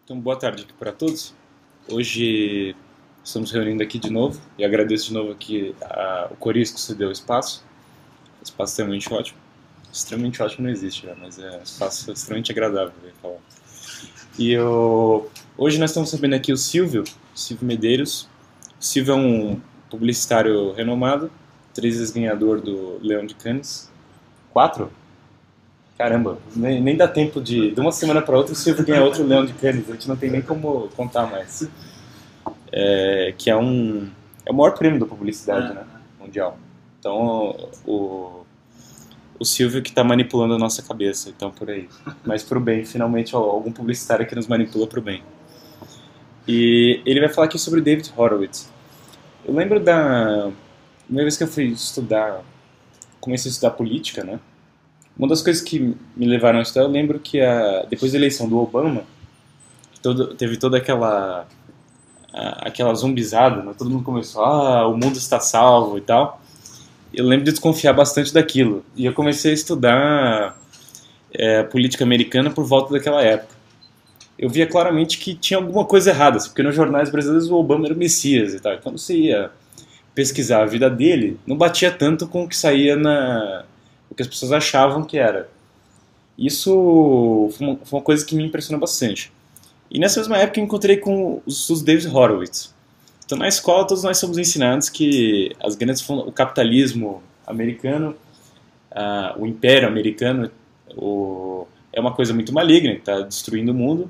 Então, boa tarde aqui para todos. Hoje estamos reunindo aqui de novo e agradeço de novo aqui o Corisco que se deu espaço. Espaço extremamente ótimo. Extremamente ótimo não existe, né? Mas é um espaço extremamente agradável, eu ia falar. Hoje nós estamos recebendo aqui o Silvio Medeiros. O Silvio é um publicitário renomado, 3 vezes ganhador do Leão de Cannes. 4? Caramba, nem dá tempo de uma semana para outra o Silvio ganhar outro Leão de Cannes, a gente não tem nem como contar mais. Que é o maior prêmio da publicidade, né, mundial. Então, o Silvio que está manipulando a nossa cabeça, então por aí. Mas pro bem, finalmente algum publicitário que nos manipula pro bem. E ele vai falar aqui sobre David Horowitz. Eu lembro da primeira vez que eu fui estudar, comecei a estudar política, né? Uma das coisas que me levaram a estudar, eu lembro que depois da eleição do Obama, teve toda aquela zombizada, né? Todo mundo começou, o mundo está salvo e tal. Eu lembro de desconfiar bastante daquilo. E eu comecei a estudar política americana por volta daquela época. Eu via claramente que tinha alguma coisa errada, assim, porque nos jornais brasileiros o Obama era o Messias e tal. Quando você ia pesquisar a vida dele, não batia tanto com o que saía o que as pessoas achavam que era. Isso foi uma coisa que me impressionou bastante. E nessa mesma época eu encontrei com os estudos de David Horowitz. Então na escola todos nós somos ensinados que o capitalismo americano, o império americano é uma coisa muito maligna, que está destruindo o mundo.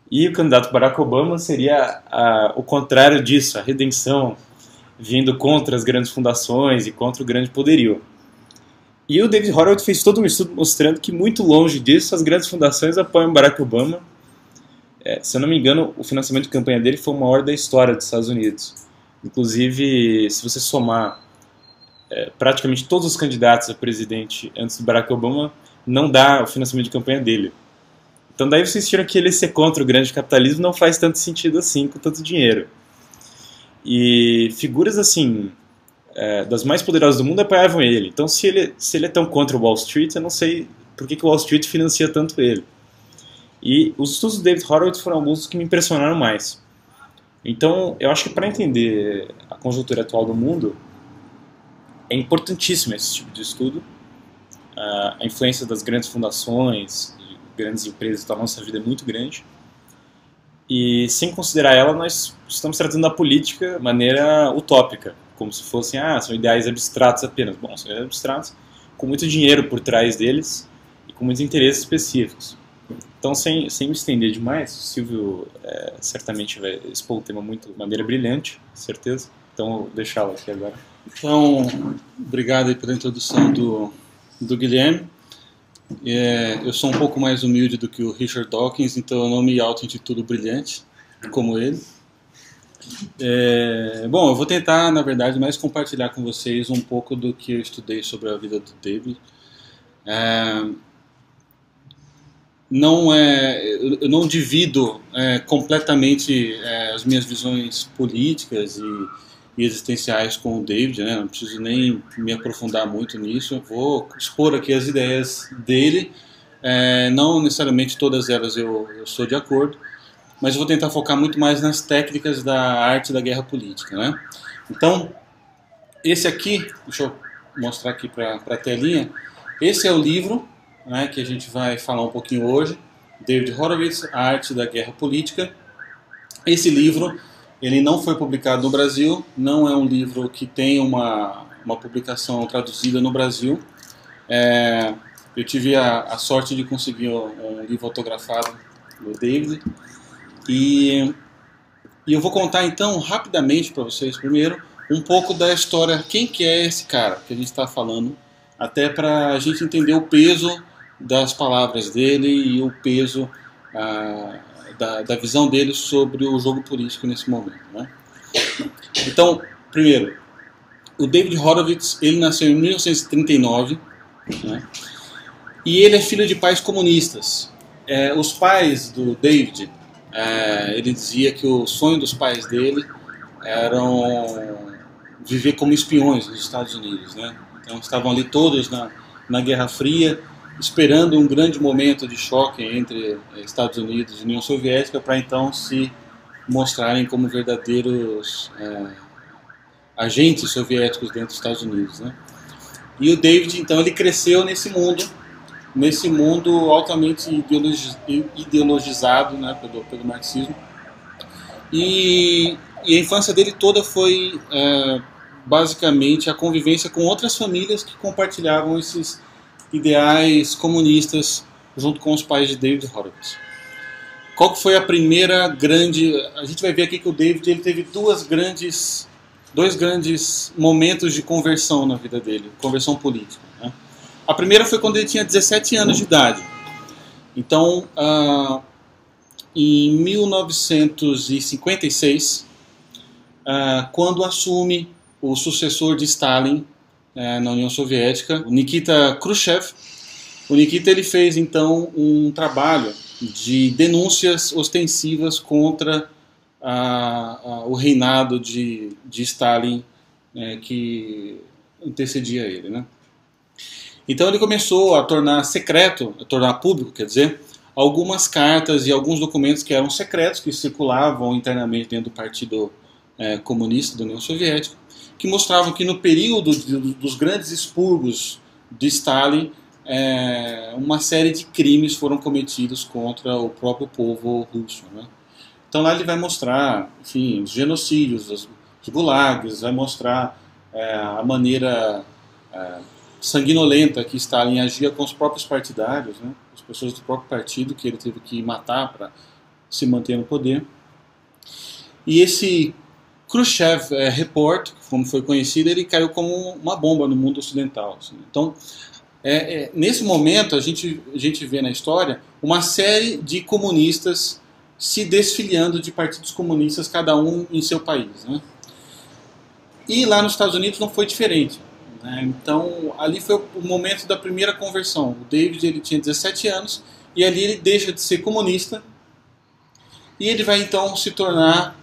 E o candidato Barack Obama seria o contrário disso, a redenção, vindo contra as grandes fundações e contra o grande poderio. E o David Horowitz fez todo um estudo mostrando que, muito longe disso, as grandes fundações apoiam Barack Obama. Se eu não me engano, o financiamento de campanha dele foi o maior da história dos Estados Unidos. Inclusive, se você somar praticamente todos os candidatos a presidente antes do Barack Obama, não dá o financiamento de campanha dele. Então daí vocês tiram que ele ser contra o grande capitalismo não faz tanto sentido assim, com tanto dinheiro. E figuras assim, das mais poderosas do mundo apoiavam ele. Então se ele é tão contra o Wall Street, eu não sei por que o Wall Street financia tanto ele. E os estudos do David Horowitz foram alguns dos que me impressionaram mais. Então eu acho que para entender a conjuntura atual do mundo, é importantíssimo esse tipo de estudo. A influência das grandes fundações, grandes empresas na nossa vida é muito grande. E sem considerar ela, nós estamos tratando da política de maneira utópica, como se fossem, são ideais abstratos apenas. Bom, são ideais abstratos com muito dinheiro por trás deles e com muitos interesses específicos. Então, sem me estender demais, o Silvio certamente vai expor o tema de maneira brilhante, certeza. Então, vou deixá-lo aqui agora. Então, obrigado aí pela introdução do Guilherme. Eu sou um pouco mais humilde do que o Richard Dawkins, então eu não me auto-intitulo brilhante, como ele. Bom, eu vou tentar, na verdade, mais compartilhar com vocês um pouco do que eu estudei sobre a vida do David. Eu não divido completamente as minhas visões políticas e existenciais com o David, né? Não preciso nem me aprofundar muito nisso. Eu vou expor aqui as ideias dele, não necessariamente todas elas eu sou de acordo, mas eu vou tentar focar muito mais nas técnicas da arte da guerra política, né? Então, esse aqui, deixa eu mostrar aqui para a telinha, esse é o livro, né, que a gente vai falar um pouquinho hoje, David Horowitz, A Arte da Guerra Política. Esse livro, ele não foi publicado no Brasil, não é um livro que tem uma publicação traduzida no Brasil. Eu tive a sorte de conseguir um livro autografado do David. E eu vou contar então rapidamente para vocês primeiro um pouco da história, quem que é esse cara que a gente está falando, até para a gente entender o peso das palavras dele e o peso da visão dele sobre o jogo político nesse momento, né? Então, primeiro, o David Horowitz, ele nasceu em 1939, né? E ele é filho de pais comunistas. Os pais do David, ele dizia que o sonho dos pais dele eram viver como espiões nos Estados Unidos, né? Então estavam ali todos na Guerra Fria esperando um grande momento de choque entre Estados Unidos e União Soviética para então se mostrarem como verdadeiros agentes soviéticos dentro dos Estados Unidos, né? E o David, então, ele cresceu nesse mundo altamente ideologizado, né, pelo marxismo. E a infância dele toda foi basicamente a convivência com outras famílias que compartilhavam esses ideais comunistas junto com os pais de David Horowitz. Qual que foi a primeira grande... A gente vai ver aqui que o David ele teve dois grandes momentos de conversão na vida dele, conversão política, né? A primeira foi quando ele tinha 17 anos de idade. Então, em 1956, quando assume o sucessor de Stalin na União Soviética, o Nikita Khrushchev, o Nikita ele fez então um trabalho de denúncias ostensivas contra o reinado de Stalin, que antecedia ele, né? Então ele começou a tornar público, quer dizer, algumas cartas e alguns documentos que eram secretos, que circulavam internamente dentro do Partido Comunista da União Soviética, que mostravam que no período dos grandes expurgos de Stalin, uma série de crimes foram cometidos contra o próprio povo russo, né? Então lá ele vai mostrar, enfim, os genocídios, os gulags, vai mostrar a maneira sanguinolenta que Stalin agia com os próprios partidários, né? As pessoas do próprio partido que ele teve que matar para se manter no poder. E esse Khrushchev Report, como foi conhecido, ele caiu como uma bomba no mundo ocidental, assim. Então, nesse momento, a gente vê na história uma série de comunistas se desfiliando de partidos comunistas, cada um em seu país, né? E lá nos Estados Unidos não foi diferente, né? Então, ali foi o momento da primeira conversão. O David ele tinha 17 anos e ali ele deixa de ser comunista e ele vai então se tornar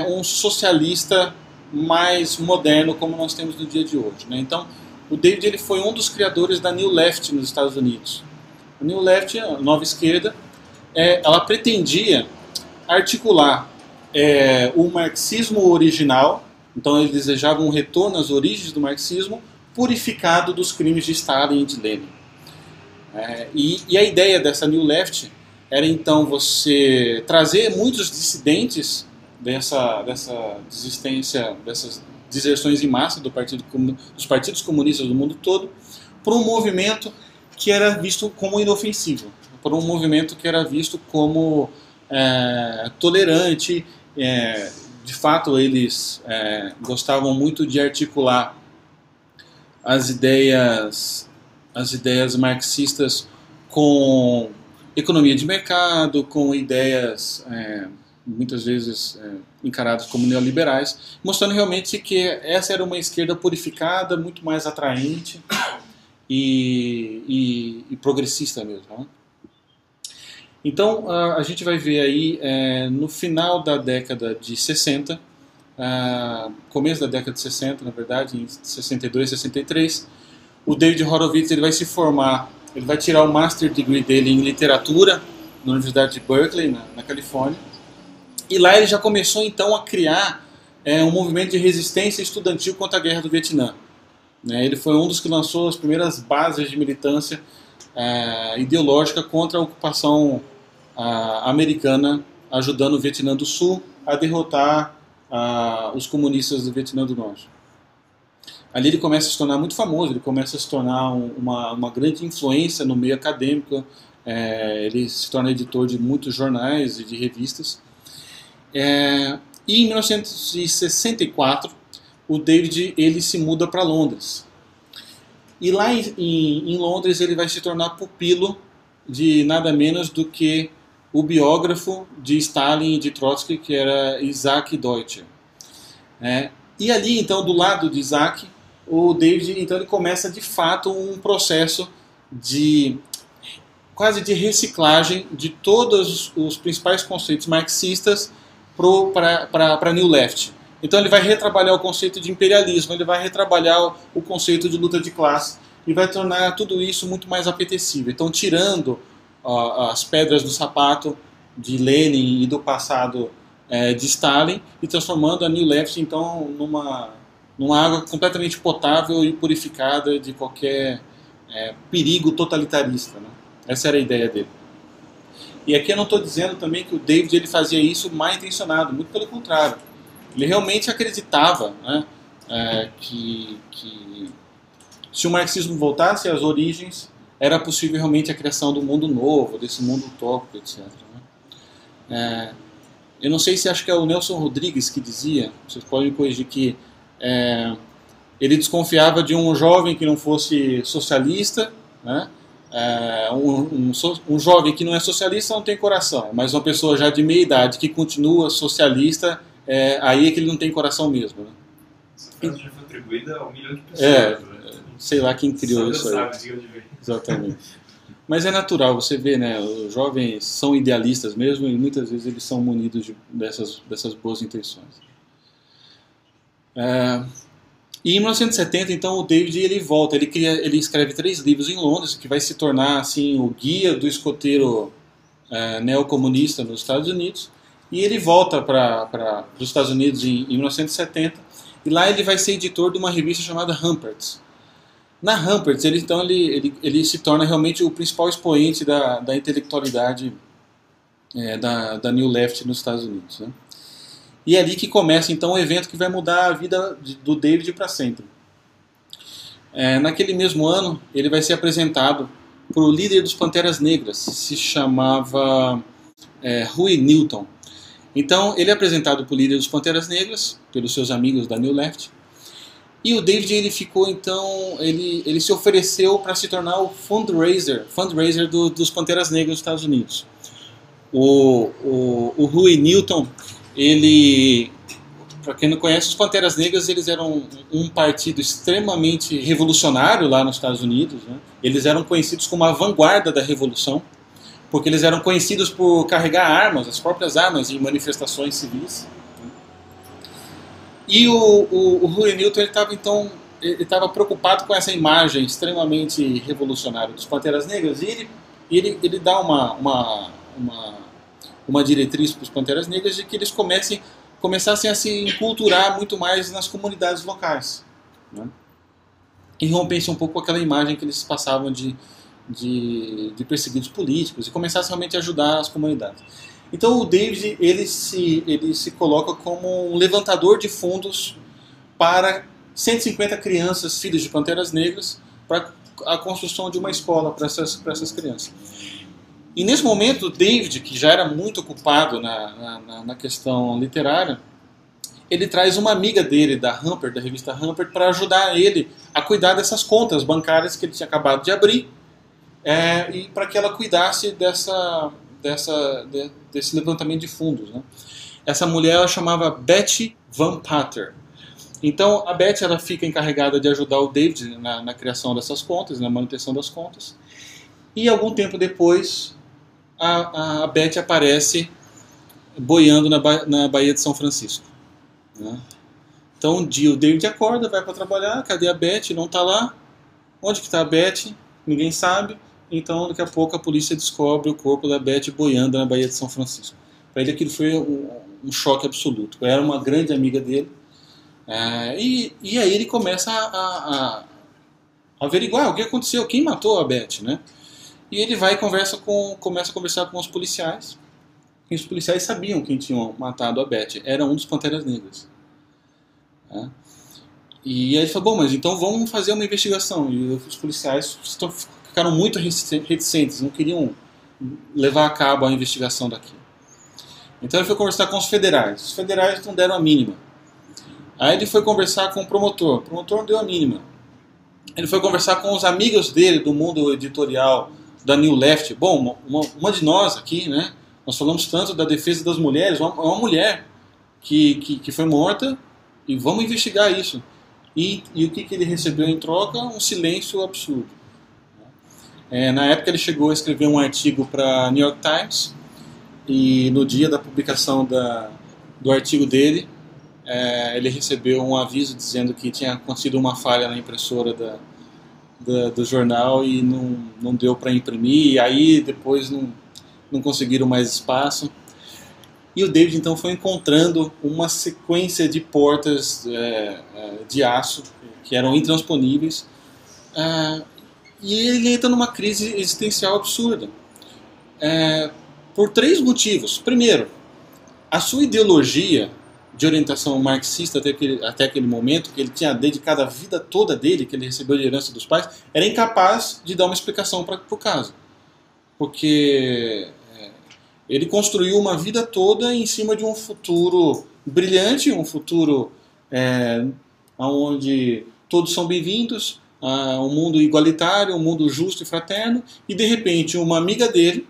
um socialista mais moderno, como nós temos no dia de hoje, né? Então, o David ele foi um dos criadores da New Left nos Estados Unidos. A New Left, a nova esquerda, ela pretendia articular o marxismo original. Então eles desejavam um retorno às origens do marxismo, purificado dos crimes de Stalin e de Lenin. E a ideia dessa New Left era então você trazer muitos dissidentes dessa desistência, dessas deserções em massa dos partidos comunistas do mundo todo, para um movimento que era visto como inofensivo, por um movimento que era visto como tolerante. De fato, eles gostavam muito de articular as ideias marxistas com economia de mercado, com ideias muitas vezes encaradas como neoliberais, mostrando realmente que essa era uma esquerda purificada, muito mais atraente e progressista mesmo, né? Então, a gente vai ver aí, no final da década de 60, começo da década de 60, na verdade, em 62, 63, o David Horowitz ele vai se formar, ele vai tirar o Master Degree dele em Literatura, na Universidade de Berkeley, na Califórnia, e lá ele já começou então a criar um movimento de resistência estudantil contra a Guerra do Vietnã. Ele foi um dos que lançou as primeiras bases de militância ideológica contra a ocupação americana, ajudando o Vietnã do Sul a derrotar os comunistas do Vietnã do Norte. Ali ele começa a se tornar muito famoso, ele começa a se tornar uma grande influência no meio acadêmico, ele se torna editor de muitos jornais e de revistas. E em 1964, o David ele se muda para Londres. E lá em Londres ele vai se tornar pupilo de nada menos do que o biógrafo de Stalin e de Trotsky, que era Isaac Deutscher. E ali, então, do lado de Isaac, o David então, ele começa de fato um processo quase de reciclagem de todos os principais conceitos marxistas para a New Left. Então ele vai retrabalhar o conceito de imperialismo, ele vai retrabalhar o conceito de luta de classe, e vai tornar tudo isso muito mais apetecível. Então, tirando as pedras do sapato de Lenin e do passado de Stalin e transformando a New Left, então, numa água completamente potável e purificada de qualquer perigo totalitarista, né? Essa era a ideia dele. E aqui eu não estou dizendo também que o David ele fazia isso mal intencionado, muito pelo contrário. Ele realmente acreditava, né, que se o marxismo voltasse às origens, era possível realmente a criação do mundo novo, desse mundo utópico, etc. Né? Eu não sei se acho que é o Nelson Rodrigues que dizia, vocês podem me corrigir, que ele desconfiava de um jovem que não fosse socialista, né? Um jovem que não é socialista não tem coração, mas uma pessoa já de meia idade que continua socialista, aí é que ele não tem coração mesmo, né? Essa frase já foi atribuída a 1 milhão de pessoas, né? Sei lá quem criou isso aí. Sabe, de onde vem. Exatamente. Mas é natural, você vê, né? Os jovens são idealistas mesmo e muitas vezes eles são munidos dessas boas intenções. E em 1970, então, o David ele volta, ele escreve 3 livros em Londres, que vai se tornar assim o guia do escoteiro neocomunista nos Estados Unidos, e ele volta para os Estados Unidos em 1970, e lá ele vai ser editor de uma revista chamada Humperts. Na Humperts, ele se torna realmente o principal expoente da intelectualidade da New Left nos Estados Unidos, né? E é ali que começa, então, o evento que vai mudar a vida do David para sempre. Naquele mesmo ano, ele vai ser apresentado para o líder dos Panteras Negras, se chamava Huey Newton. Então, ele é apresentado para o líder dos Panteras Negras, pelos seus amigos da New Left, e o David, ele ficou, então, ele se ofereceu para se tornar o fundraiser dos Panteras Negras dos Estados Unidos. O Huey Newton, para quem não conhece, os Panteras Negras, eles eram um partido extremamente revolucionário lá nos Estados Unidos, né? Eles eram conhecidos como a vanguarda da revolução, porque eles eram conhecidos por carregar armas, as próprias armas, em manifestações civis. E o Huey Newton ele estava preocupado com essa imagem extremamente revolucionária dos Panteras Negras, e ele dá uma diretriz para os Panteras Negras de que eles começassem a se enculturar muito mais nas comunidades locais, né? E rompessem um pouco com aquela imagem que eles passavam de perseguidos políticos e começassem realmente a ajudar as comunidades. Então o David ele se coloca como um levantador de fundos para 150 crianças, filhos de Panteras Negras, para a construção de uma escola para essas crianças. E nesse momento, David, que já era muito ocupado na questão literária, ele traz uma amiga dele, da revista Humpert, para ajudar ele a cuidar dessas contas bancárias que ele tinha acabado de abrir, e para que ela cuidasse desse levantamento de fundos, né? Essa mulher ela chamava Betty Van Patter. Então, a Betty ela fica encarregada de ajudar o David na criação dessas contas, na manutenção das contas. E algum tempo depois, a Betty aparece boiando na Baía de São Francisco, né? Então um dia o David acorda, vai para trabalhar, cadê a Betty? Não está lá. Onde que está a Betty? Ninguém sabe. Então daqui a pouco a polícia descobre o corpo da Betty boiando na Baía de São Francisco. Para ele aquilo foi um choque absoluto. Era uma grande amiga dele. E aí ele começa a averiguar o que aconteceu, quem matou a Betty, né? E ele vai e começa a conversar com os policiais. E os policiais sabiam quem tinha matado a Betty. Era um dos Panteras Negras. E aí ele falou, bom, mas então vamos fazer uma investigação. E os policiais ficaram muito reticentes, não queriam levar a cabo a investigação daquilo. Então ele foi conversar com os federais. Os federais não deram a mínima. Aí ele foi conversar com o promotor não deu a mínima. Ele foi conversar com os amigos dele do mundo editorial da New Left. Bom, uma de nós aqui, né? Nós falamos tanto da defesa das mulheres, uma mulher que foi morta, e vamos investigar isso. E o que ele recebeu em troca? Um silêncio absurdo. Na época ele chegou a escrever um artigo para New York Times, e no dia da publicação do artigo dele, ele recebeu um aviso dizendo que tinha acontecido uma falha na impressora do jornal e não deu para imprimir, e aí depois não conseguiram mais espaço. E o David então foi encontrando uma sequência de portas de aço que eram intransponíveis, e ele entra numa crise existencial absurda, por 3 motivos. Primeiro, a sua ideologia de orientação marxista até aquele momento, que ele tinha dedicado a vida toda dele, que ele recebeu de herança dos pais, era incapaz de dar uma explicação para o caso. Porque ele construiu uma vida toda em cima de um futuro brilhante, um futuro onde todos são bem-vindos, um mundo igualitário, um mundo justo e fraterno, e de repente uma amiga dele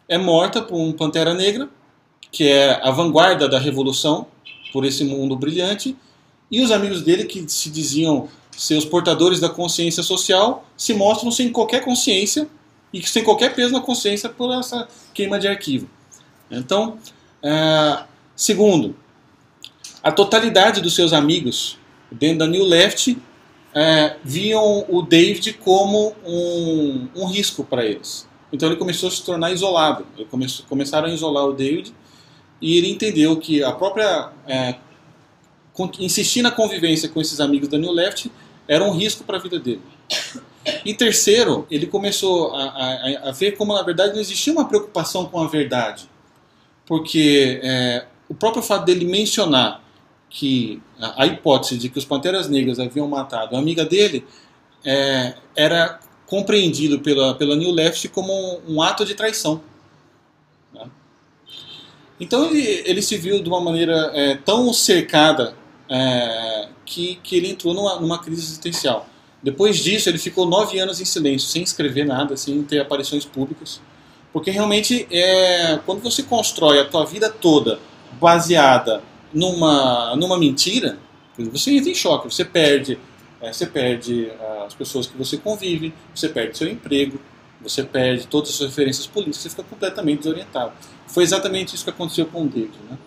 é morta por um Pantera Negra, que é a vanguarda da revolução, por esse mundo brilhante, e os amigos dele, que se diziam ser os portadores da consciência social, se mostram sem qualquer consciência e sem qualquer peso na consciência por essa queima de arquivo. Então, segundo, a totalidade dos seus amigos dentro da New Left viam o David como um risco para eles. Então ele começou a se tornar isolado. Começaram a isolar o David, e ele entendeu que a própria insistir na convivência com esses amigos da New Left era um risco para a vida dele. E terceiro, ele começou a ver como na verdade não existia uma preocupação com a verdade, porque o próprio fato dele mencionar que a hipótese de que os Panteras Negras haviam matado a amiga dele era compreendido pela New Left como um ato de traição. Então ele se viu de uma maneira tão cercada que ele entrou numa crise existencial. Depois disso ele ficou 9 anos em silêncio, sem escrever nada, sem ter aparições públicas, porque realmente quando você constrói a tua vida toda baseada numa mentira, você entra em choque, você perde as pessoas que você convive, você perde seu emprego, você perde todas as suas referências políticas, você fica completamente desorientado. Foi exatamente isso que aconteceu com o David, né?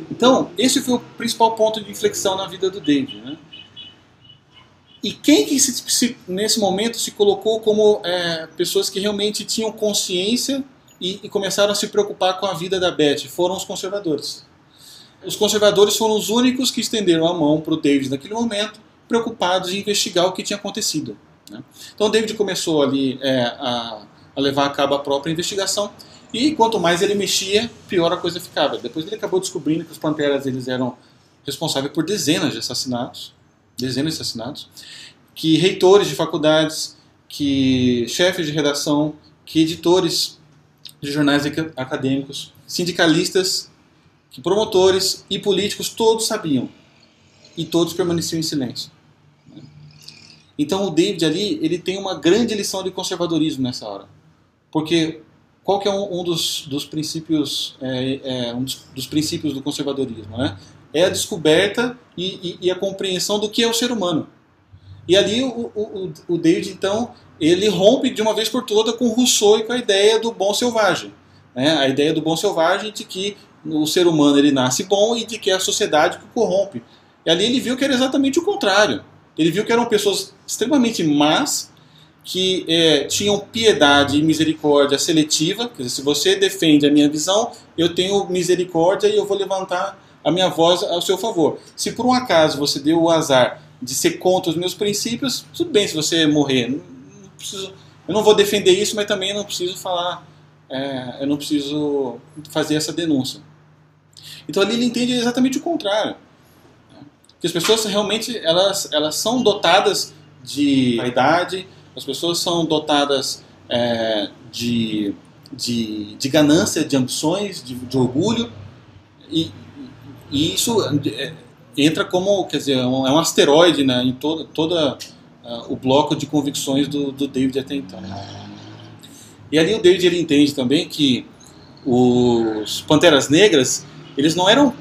Então, esse foi o principal ponto de inflexão na vida do David, né? E quem que nesse momento se colocou como pessoas que realmente tinham consciência e começaram a se preocupar com a vida da Beth? Foram os conservadores. Os conservadores foram os únicos que estenderam a mão para o David naquele momento, preocupados em investigar o que tinha acontecido, né? Então o David começou ali a levar a cabo a própria investigação, e quanto mais ele mexia, pior a coisa ficava. Depois ele acabou descobrindo que os Panteras eles eram responsáveis por dezenas de assassinatos, que reitores de faculdades, que chefes de redação, que editores de jornais acadêmicos, sindicalistas, que promotores e políticos, todos sabiam, e todos permaneciam em silêncio. Então o David ali, ele tem uma grande lição de conservadorismo nessa hora. Porque qual que é um dos princípios dos princípios do conservadorismo, né? É a descoberta e a compreensão do que é o ser humano. E ali o David, então, ele rompe de uma vez por toda com Rousseau e com a ideia do bom selvagem, né? A ideia do bom selvagem de que o ser humano ele nasce bom e de que é a sociedade que o corrompe. E ali ele viu que era exatamente o contrário. Ele viu que eram pessoas extremamente más, que tinham piedade e misericórdia seletiva. Quer dizer, se você defende a minha visão, eu tenho misericórdia e eu vou levantar a minha voz ao seu favor. Se por um acaso você deu o azar de ser contra os meus princípios, tudo bem se você morrer. Eu não vou defender isso, mas também não preciso falar, eu não preciso fazer essa denúncia. Então ali ele entende exatamente o contrário. Que as pessoas realmente elas são dotadas de vaidade, as pessoas são dotadas de ganância, de ambições, de orgulho, e isso entra como, quer dizer, é um asteroide, né, em todo o bloco de convicções do David até então. E ali o David ele entende também que os Panteras Negras eles não eram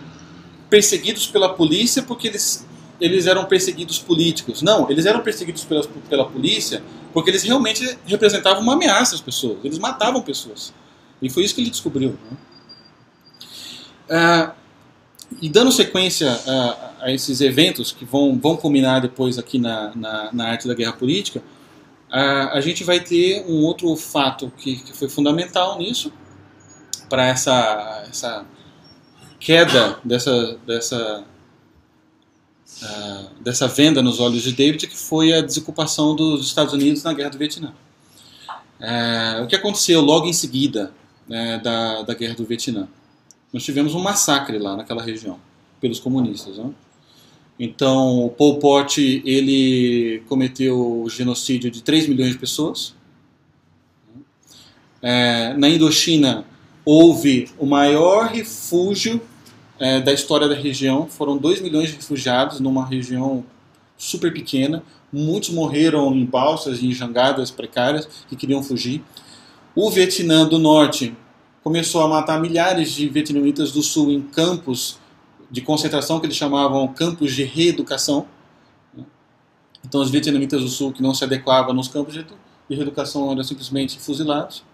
perseguidos pela polícia porque eles eram perseguidos políticos. Não, eles eram perseguidos pela polícia porque eles realmente representavam uma ameaça às pessoas. Eles matavam pessoas. E foi isso que ele descobriu, né? E dando sequência a esses eventos que vão culminar depois aqui na arte da guerra política, a gente vai ter um outro fato que foi fundamental nisso, para essa queda dessa venda nos olhos de David, que foi a desocupação dos Estados Unidos na Guerra do Vietnã. O que aconteceu logo em seguida, né, da Guerra do Vietnã? Nós tivemos um massacre lá naquela região, pelos comunistas, né? Então, o Pol Pot, ele cometeu o genocídio de 3 milhões de pessoas. Na Indochina, houve o maior refúgio da história da região. Foram 2 milhões de refugiados numa região super pequena. Muitos morreram em balsas e em jangadas precárias que queriam fugir. O Vietnã do Norte começou a matar milhares de vietnamitas do Sul em campos de concentração que eles chamavam campos de reeducação. Então os vietnamitas do Sul que não se adequavam nos campos de reeducação eram simplesmente fuzilados.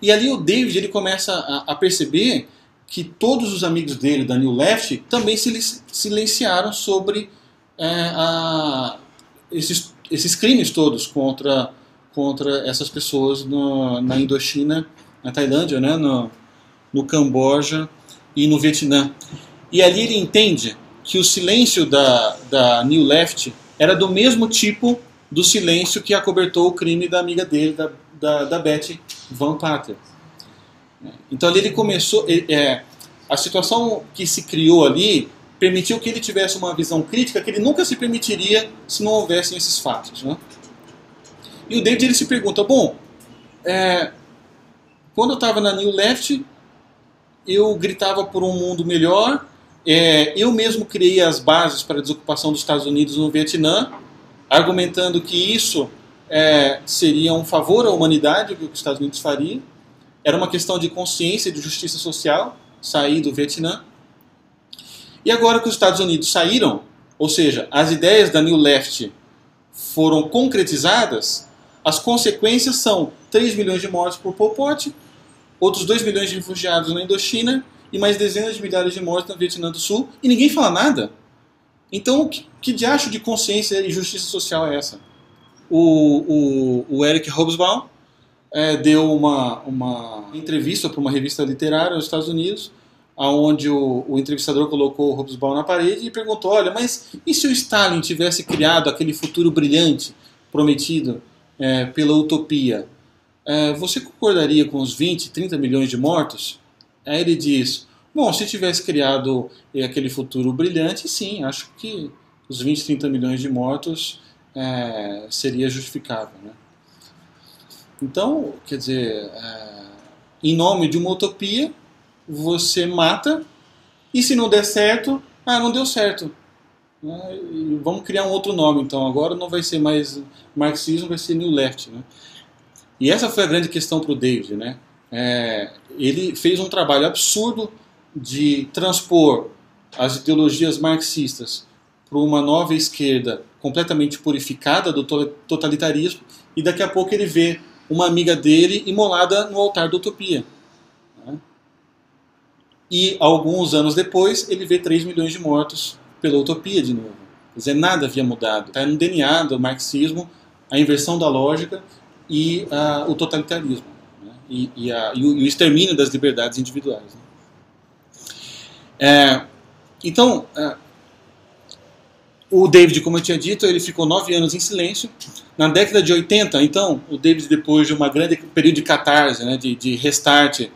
E ali o David ele começa a perceber que todos os amigos dele da New Left também se silenciaram sobre esses crimes todos contra essas pessoas na Indochina, na Tailândia, né, no Camboja e no Vietnã. E ali ele entende que o silêncio da New Left era do mesmo tipo do silêncio que acobertou o crime da amiga dele, da Betty Van Pater. Então ali ele começou... a situação que se criou ali permitiu que ele tivesse uma visão crítica que ele nunca se permitiria se não houvessem esses fatos, né? E o David ele se pergunta, bom, quando eu estava na New Left, eu gritava por um mundo melhor, eu mesmo criei as bases para a desocupação dos Estados Unidos no Vietnã, argumentando que isso seria um favor à humanidade, o que os Estados Unidos fariam. Era uma questão de consciência e de justiça social, sair do Vietnã. E agora que os Estados Unidos saíram, ou seja, as ideias da New Left foram concretizadas, as consequências são 3 milhões de mortes por Pol Pot, outros 2 milhões de refugiados na Indochina e mais dezenas de milhares de mortes no Vietnã do Sul, e ninguém fala nada. Então, que diacho de consciência e justiça social é essa? O Eric Hobsbawm deu uma entrevista para uma revista literária nos Estados Unidos, onde o entrevistador colocou o Hobsbawm na parede e perguntou, olha, mas e se o Stalin tivesse criado aquele futuro brilhante prometido pela utopia? Você concordaria com os 20, 30 milhões de mortos? Aí ele diz, bom, se tivesse criado aquele futuro brilhante, sim, acho que os 20, 30 milhões de mortos seria justificável, né? Então, quer dizer, em nome de uma utopia, você mata, e se não der certo, não deu certo. Vamos criar um outro nome, então. Agora não vai ser mais marxismo, vai ser New Left, né? E essa foi a grande questão para o David, né? Ele fez um trabalho absurdo de transpor as ideologias marxistas para uma nova esquerda completamente purificada do totalitarismo, e daqui a pouco ele vê uma amiga dele imolada no altar da utopia, né? E alguns anos depois ele vê 3 milhões de mortos pela utopia de novo. Quer dizer, nada havia mudado. Está no DNA do marxismo a inversão da lógica e o totalitarismo, né? E o extermínio das liberdades individuais, né? Então, o David, como eu tinha dito, ele ficou 9 anos em silêncio. Na década de 80, então, o David, depois de uma grande período de catarse, né, de restart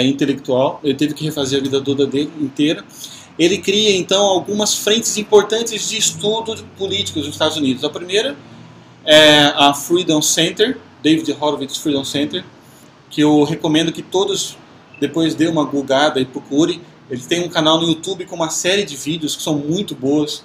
intelectual, ele teve que refazer a vida toda dele inteira. Ele cria, então, algumas frentes importantes de estudo políticos nos Estados Unidos. A primeira é a Freedom Center, David Horowitz Freedom Center, que eu recomendo que todos depois dê uma googada e procure. Ele tem um canal no YouTube com uma série de vídeos que são muito boas.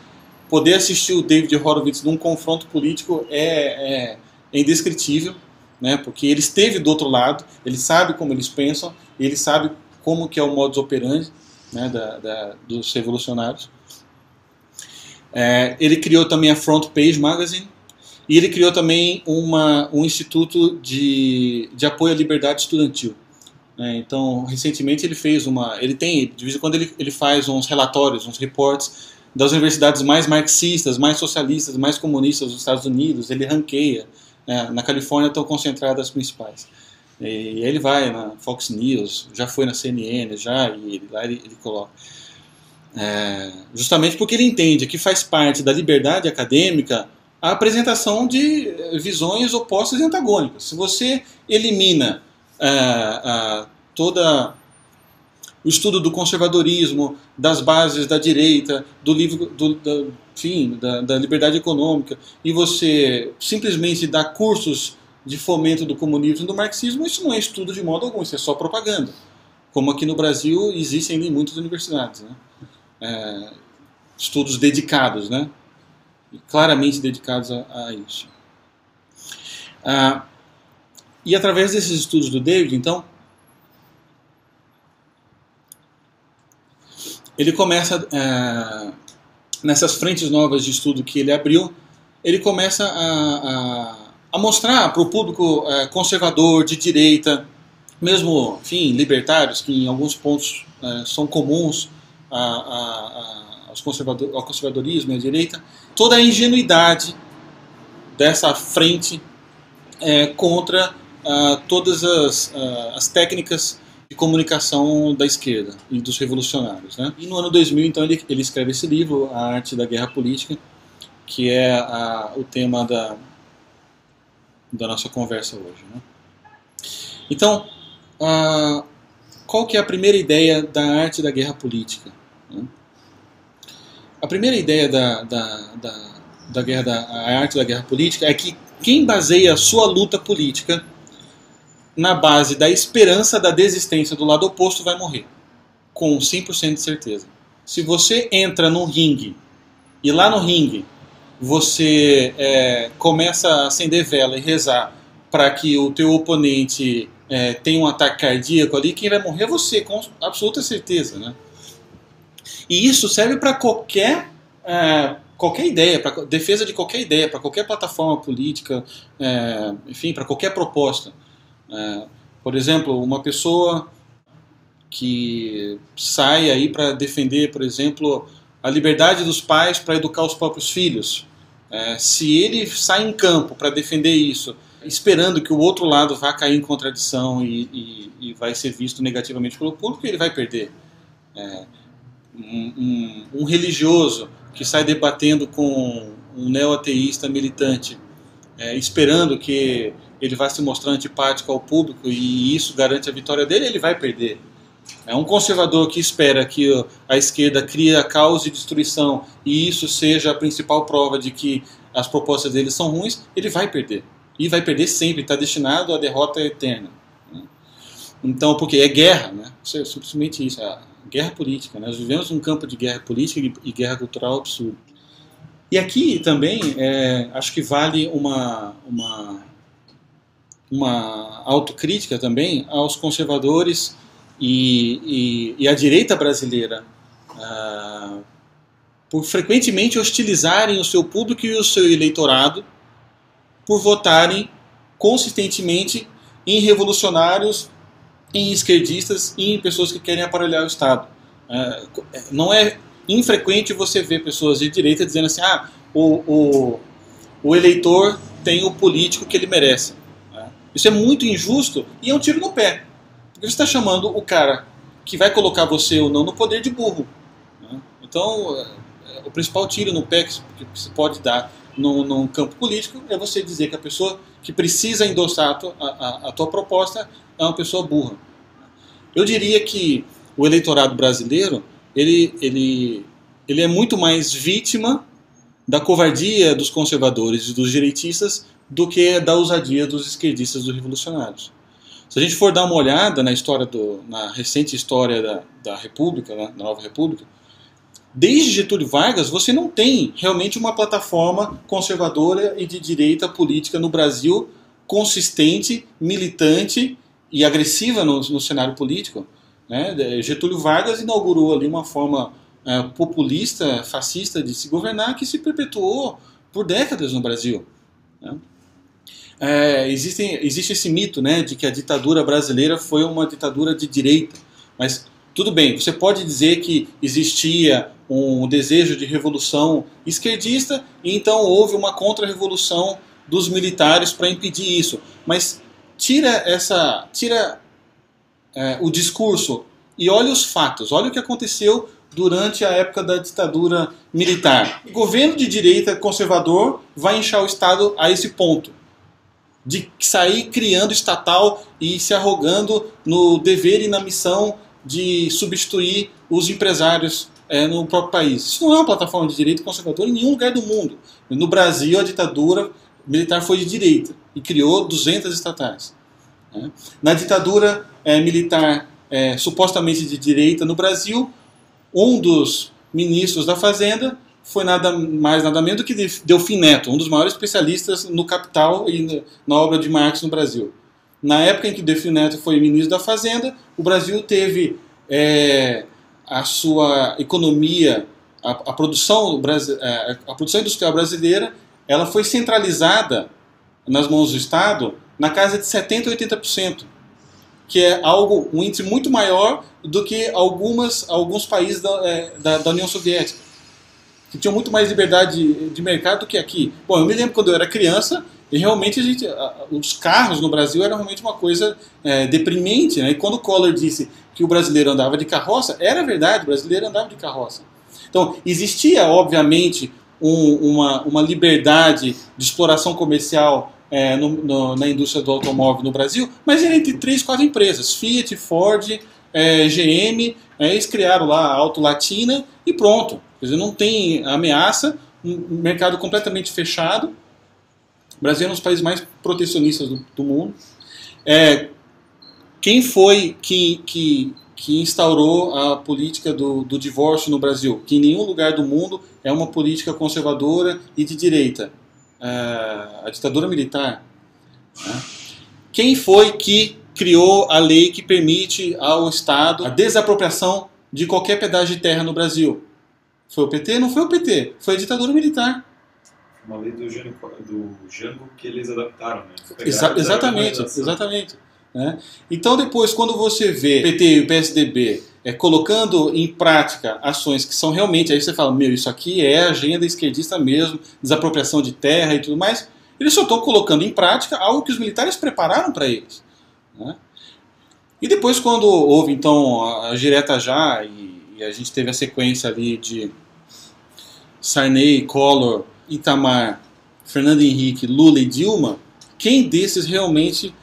Poder assistir o David Horowitz num confronto político é indescritível, né? Porque ele esteve do outro lado, ele sabe como eles pensam, ele sabe como que é o modus operandi, né, dos revolucionários. Ele criou também a Front Page Magazine, e ele criou também um instituto de apoio à liberdade estudantil. Então, recentemente ele fez de vez em quando ele faz uns relatórios, uns reports das universidades mais marxistas, mais socialistas, mais comunistas dos Estados Unidos, ele ranqueia. Na Califórnia estão concentradas as principais. E aí ele vai na Fox News, já foi na CNN, e lá ele coloca. Justamente porque ele entende que faz parte da liberdade acadêmica a apresentação de visões opostas e antagônicas. Se você elimina toda o estudo do conservadorismo, das bases da direita, da liberdade econômica, e você simplesmente dá cursos de fomento do comunismo e do marxismo, isso não é estudo de modo algum, isso é só propaganda. Como aqui no Brasil existem em muitas universidades, né? Estudos dedicados, né? Claramente dedicados a isso. E através desses estudos do David, então, ele começa, nessas frentes novas de estudo que ele abriu, ele começa a mostrar para o público conservador, de direita, mesmo, enfim, libertários, que em alguns pontos são comuns ao conservadorismo e à direita, toda a ingenuidade dessa frente contra todas as técnicas de comunicação da esquerda e dos revolucionários, né? E no ano 2000, então, ele escreve esse livro, A Arte da Guerra Política, que é o tema da nossa conversa hoje, né? Então, qual que é a primeira ideia da arte da guerra política, né? A primeira ideia a arte da guerra política é que quem baseia a sua luta política na base da esperança da desistência do lado oposto vai morrer, com 100% de certeza. Se você entra num ringue e lá no ringue você começa a acender vela e rezar para que o teu oponente tenha um ataque cardíaco ali, quem vai morrer é você, com absoluta certeza, né? E isso serve para qualquer ideia, para defesa de qualquer ideia, para qualquer plataforma política, enfim, para qualquer proposta. Por exemplo, uma pessoa que sai aí para defender, por exemplo, a liberdade dos pais para educar os próprios filhos. Se ele sai em campo para defender isso, esperando que o outro lado vá cair em contradição e vai ser visto negativamente pelo público, ele vai perder. Um religioso que sai debatendo com um neo-ateísta militante, esperando que ele vai se mostrar antipático ao público e isso garante a vitória dele, ele vai perder. Um conservador que espera que a esquerda crie caos e destruição e isso seja a principal prova de que as propostas dele são ruins, ele vai perder. E vai perder sempre, está destinado à derrota eterna. Então, porque é guerra, né? Isso é simplesmente isso, guerra política. Né? Nós vivemos um campo de guerra política e guerra cultural absurdo. E aqui também, acho que vale uma autocrítica também aos conservadores e à direita brasileira, por frequentemente hostilizarem o seu público e o seu eleitorado por votarem consistentemente em revolucionários, em esquerdistas e em pessoas que querem aparelhar o Estado. Não é infrequente você ver pessoas de direita dizendo assim, o eleitor tem o político que ele merece. Isso é muito injusto e é um tiro no pé. Porque você está chamando o cara que vai colocar você ou não no poder de burro. Então, o principal tiro no pé que se pode dar num campo político é você dizer que a pessoa que precisa endossar a tua proposta é uma pessoa burra. Eu diria que o eleitorado brasileiro ele é muito mais vítima da covardia dos conservadores e dos direitistas do que da ousadia dos esquerdistas e dos revolucionários. Se a gente for dar uma olhada na recente história da República, né, da Nova República, desde Getúlio Vargas você não tem realmente uma plataforma conservadora e de direita política no Brasil consistente, militante e agressiva no cenário político. Né? Getúlio Vargas inaugurou ali uma forma populista, fascista de se governar que se perpetuou por décadas no Brasil. Né? Existe esse mito, né, de que a ditadura brasileira foi uma ditadura de direita, mas tudo bem, você pode dizer que existia um desejo de revolução esquerdista e então houve uma contra-revolução dos militares para impedir isso. Mas tira o discurso e olha os fatos, olha o que aconteceu durante a época da ditadura militar. O governo de direita conservador vai inchar o Estado a esse ponto, de sair criando estatal e se arrogando no dever e na missão de substituir os empresários no próprio país. Isso não é uma plataforma de direita conservadora em nenhum lugar do mundo. No Brasil, a ditadura militar foi de direita e criou 200 estatais. Na ditadura militar supostamente de direita no Brasil, um dos ministros da Fazenda foi nada mais nada menos do que Delfim Neto, um dos maiores especialistas no Capital e na obra de Marx no Brasil. Na época em que Delfim Neto foi ministro da Fazenda, o Brasil teve a sua economia, a produção industrial brasileira, ela foi centralizada nas mãos do Estado na casa de 70% a 80%, que é um índice muito maior do que alguns países da União Soviética, que tinham muito mais liberdade de mercado do que aqui. Bom, eu me lembro quando eu era criança, e realmente os carros no Brasil eram realmente uma coisa deprimente, né? E quando o Collor disse que o brasileiro andava de carroça, era verdade, o brasileiro andava de carroça. Então, existia, obviamente, uma liberdade de exploração comercial na indústria do automóvel no Brasil, mas era entre 3, 4 empresas, Fiat, Ford, GM, eles criaram lá a Auto Latina e pronto. Quer dizer, não tem ameaça, um mercado completamente fechado. O Brasil é um dos países mais protecionistas do mundo. Quem foi que instaurou a política do divórcio no Brasil? Que em nenhum lugar do mundo é uma política conservadora e de direita. A ditadura militar. Quem foi que criou a lei que permite ao Estado a desapropriação de qualquer pedaço de terra no Brasil? Foi o PT? Não foi o PT, foi a ditadura militar. Uma lei do Jango que eles adaptaram, né? Exatamente. Né? Então depois, quando você vê o PT e o PSDB colocando em prática ações que são realmente, aí você fala, isso aqui é agenda esquerdista mesmo, desapropriação de terra e tudo mais, eles só estão colocando em prática algo que os militares prepararam para eles. Né? E depois, quando houve então a direta já, e a gente teve a sequência ali de Sarney, Collor, Itamar, Fernando Henrique, Lula e Dilma, quem desses realmente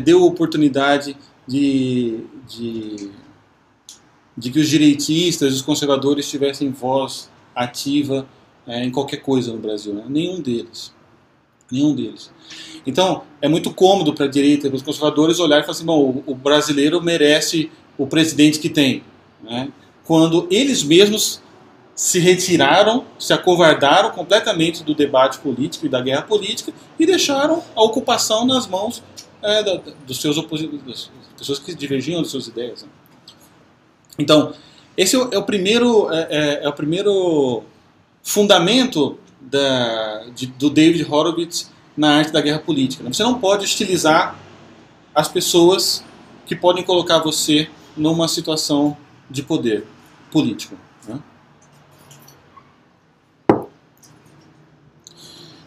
deu oportunidade de que os direitistas, os conservadores tivessem voz ativa em qualquer coisa no Brasil? Né? Nenhum deles. Então, é muito cômodo para a direita e para os conservadores olhar e falar assim, bom, o brasileiro merece o presidente que tem. Né? Quando eles mesmos se retiraram, se acovardaram completamente do debate político e da guerra política e deixaram a ocupação nas mãos dos seus opositores, das pessoas que divergiam das suas ideias. Né? Então, esse é o primeiro fundamento do David Horowitz na arte da guerra política. Né? Você não pode hostilizar as pessoas que podem colocar você numa situação de poder político. Né?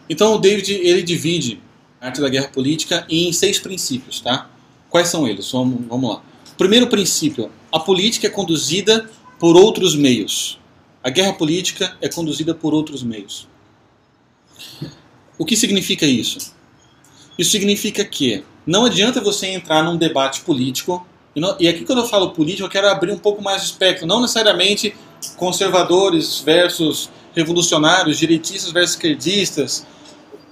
Então o David ele divide a arte da guerra política em 6 princípios. Tá? Quais são eles? Vamos lá. Primeiro princípio, a política é conduzida por outros meios. A guerra política é conduzida por outros meios. O que significa isso? Isso significa que não adianta você entrar num debate político, e aqui quando eu falo político eu quero abrir um pouco mais o espectro, não necessariamente conservadores versus revolucionários, direitistas versus esquerdistas.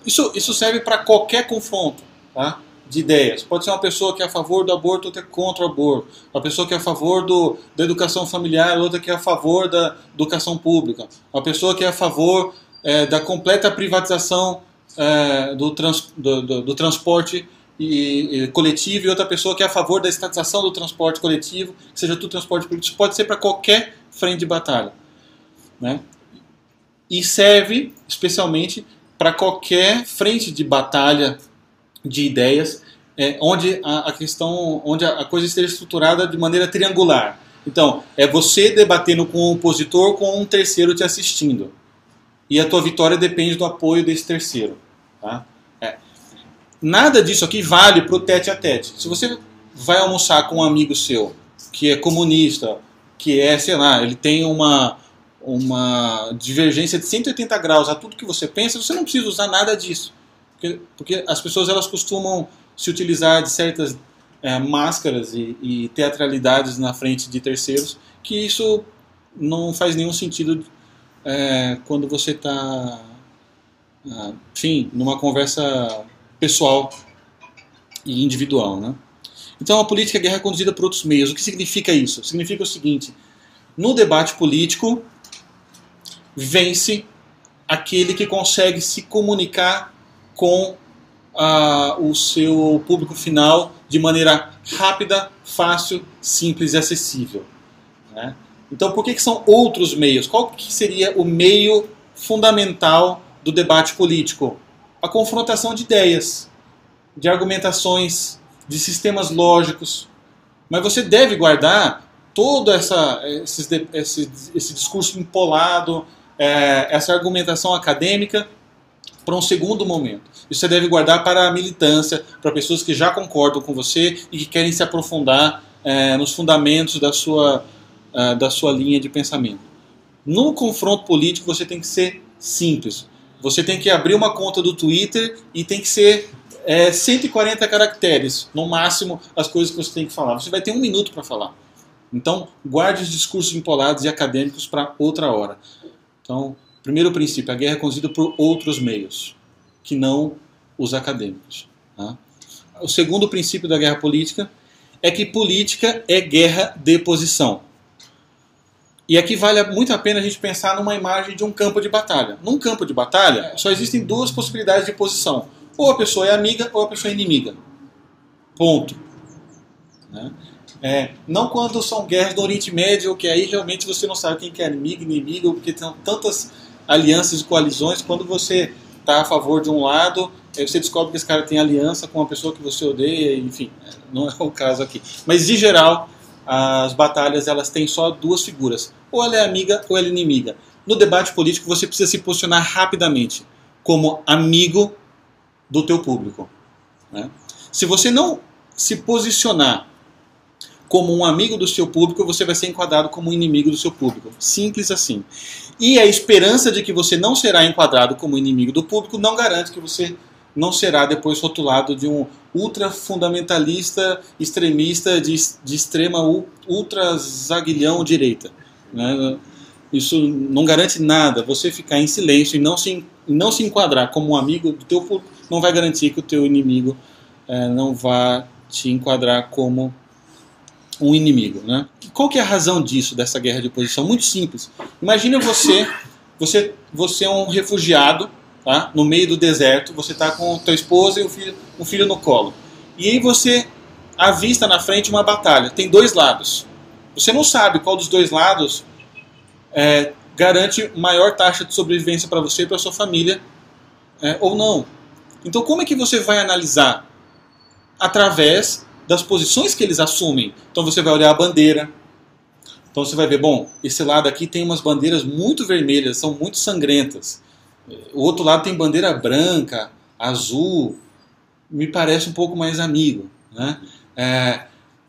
Isso serve para qualquer confronto, tá? De ideias. Pode ser uma pessoa que é a favor do aborto, outra que é contra o aborto. Uma pessoa que é a favor da educação familiar, outra que é a favor da educação pública. Uma pessoa que é a favor da completa privatização do transporte coletivo e outra pessoa que é a favor da estatização do transporte coletivo, que seja tudo transporte público. Isso pode ser para qualquer frente de batalha. Né? E serve especialmente para qualquer frente de batalha de ideias onde a coisa esteja estruturada de maneira triangular. Então, é você debatendo com o opositor com um terceiro te assistindo. E a tua vitória depende do apoio desse terceiro. Tá? Nada disso aqui vale para o tete a tete. Se você vai almoçar com um amigo seu que é comunista, que é, sei lá, ele tem uma divergência de 180 graus a tudo que você pensa, você não precisa usar nada disso. Porque as pessoas elas costumam se utilizar de certas máscaras e teatralidades na frente de terceiros, que isso não faz nenhum sentido quando você está, enfim, numa conversa pessoal e individual, né? Então a política é guerra é conduzida por outros meios. O que significa isso? Significa o seguinte: no debate político vence aquele que consegue se comunicar com o seu público final de maneira rápida, fácil, simples e acessível, né? Então por que são outros meios? Qual que seria o meio fundamental do debate político? A confrontação de ideias, de argumentações, de sistemas lógicos. Mas você deve guardar todo esse discurso empolado, essa argumentação acadêmica para um segundo momento. Isso você deve guardar para a militância, para pessoas que já concordam com você e que querem se aprofundar nos fundamentos da sua linha de pensamento. No confronto político você tem que ser simples. Você tem que abrir uma conta do Twitter e tem que ser 140 caracteres, no máximo, as coisas que você tem que falar. Você vai ter 1 minuto para falar. Então, guarde os discursos empolados e acadêmicos para outra hora. Então, primeiro princípio, a guerra é conduzida por outros meios, que não os acadêmicos. Tá? O segundo princípio da guerra política é que política é guerra de posição. E aqui vale muito a pena a gente pensar numa imagem de um campo de batalha. Num campo de batalha, só existem 2 possibilidades de posição. Ou a pessoa é amiga ou a pessoa é inimiga. Ponto. Né? Não quando são guerras do Oriente Médio, que aí realmente você não sabe quem que é inimigo, porque tem tantas alianças e coalizões. Quando você está a favor de um lado, você descobre que esse cara tem aliança com uma pessoa que você odeia, enfim, não é o caso aqui. Mas, de geral, as batalhas elas têm só 2 figuras. Ou ela é amiga ou ela é inimiga. No debate político você precisa se posicionar rapidamente como amigo do teu público. Né? Se você não se posicionar como um amigo do seu público, você vai ser enquadrado como um inimigo do seu público. Simples assim. E a esperança de que você não será enquadrado como inimigo do público não garante que você não será depois rotulado de um ultrafundamentalista, extremista, de extrema ultrazaguilhão direita. Né? Isso não garante nada. Você ficar em silêncio e não se enquadrar como um amigo do teu público não vai garantir que o teu inimigo não vá te enquadrar como um inimigo. Né? Qual que é a razão disso, dessa guerra de posição? Muito simples. Imagina você é um refugiado, tá? No meio do deserto, você está com tua esposa e um filho no colo. E aí você avista na frente uma batalha. Tem 2 lados. Você não sabe qual dos 2 lados garante maior taxa de sobrevivência para você e para sua família ou não. Então como é que você vai analisar? Através das posições que eles assumem. Então você vai olhar a bandeira. Então você vai ver, bom, esse lado aqui tem umas bandeiras muito vermelhas, são muito sangrentas. O outro lado tem bandeira branca, azul, me parece um pouco mais amigo. Né?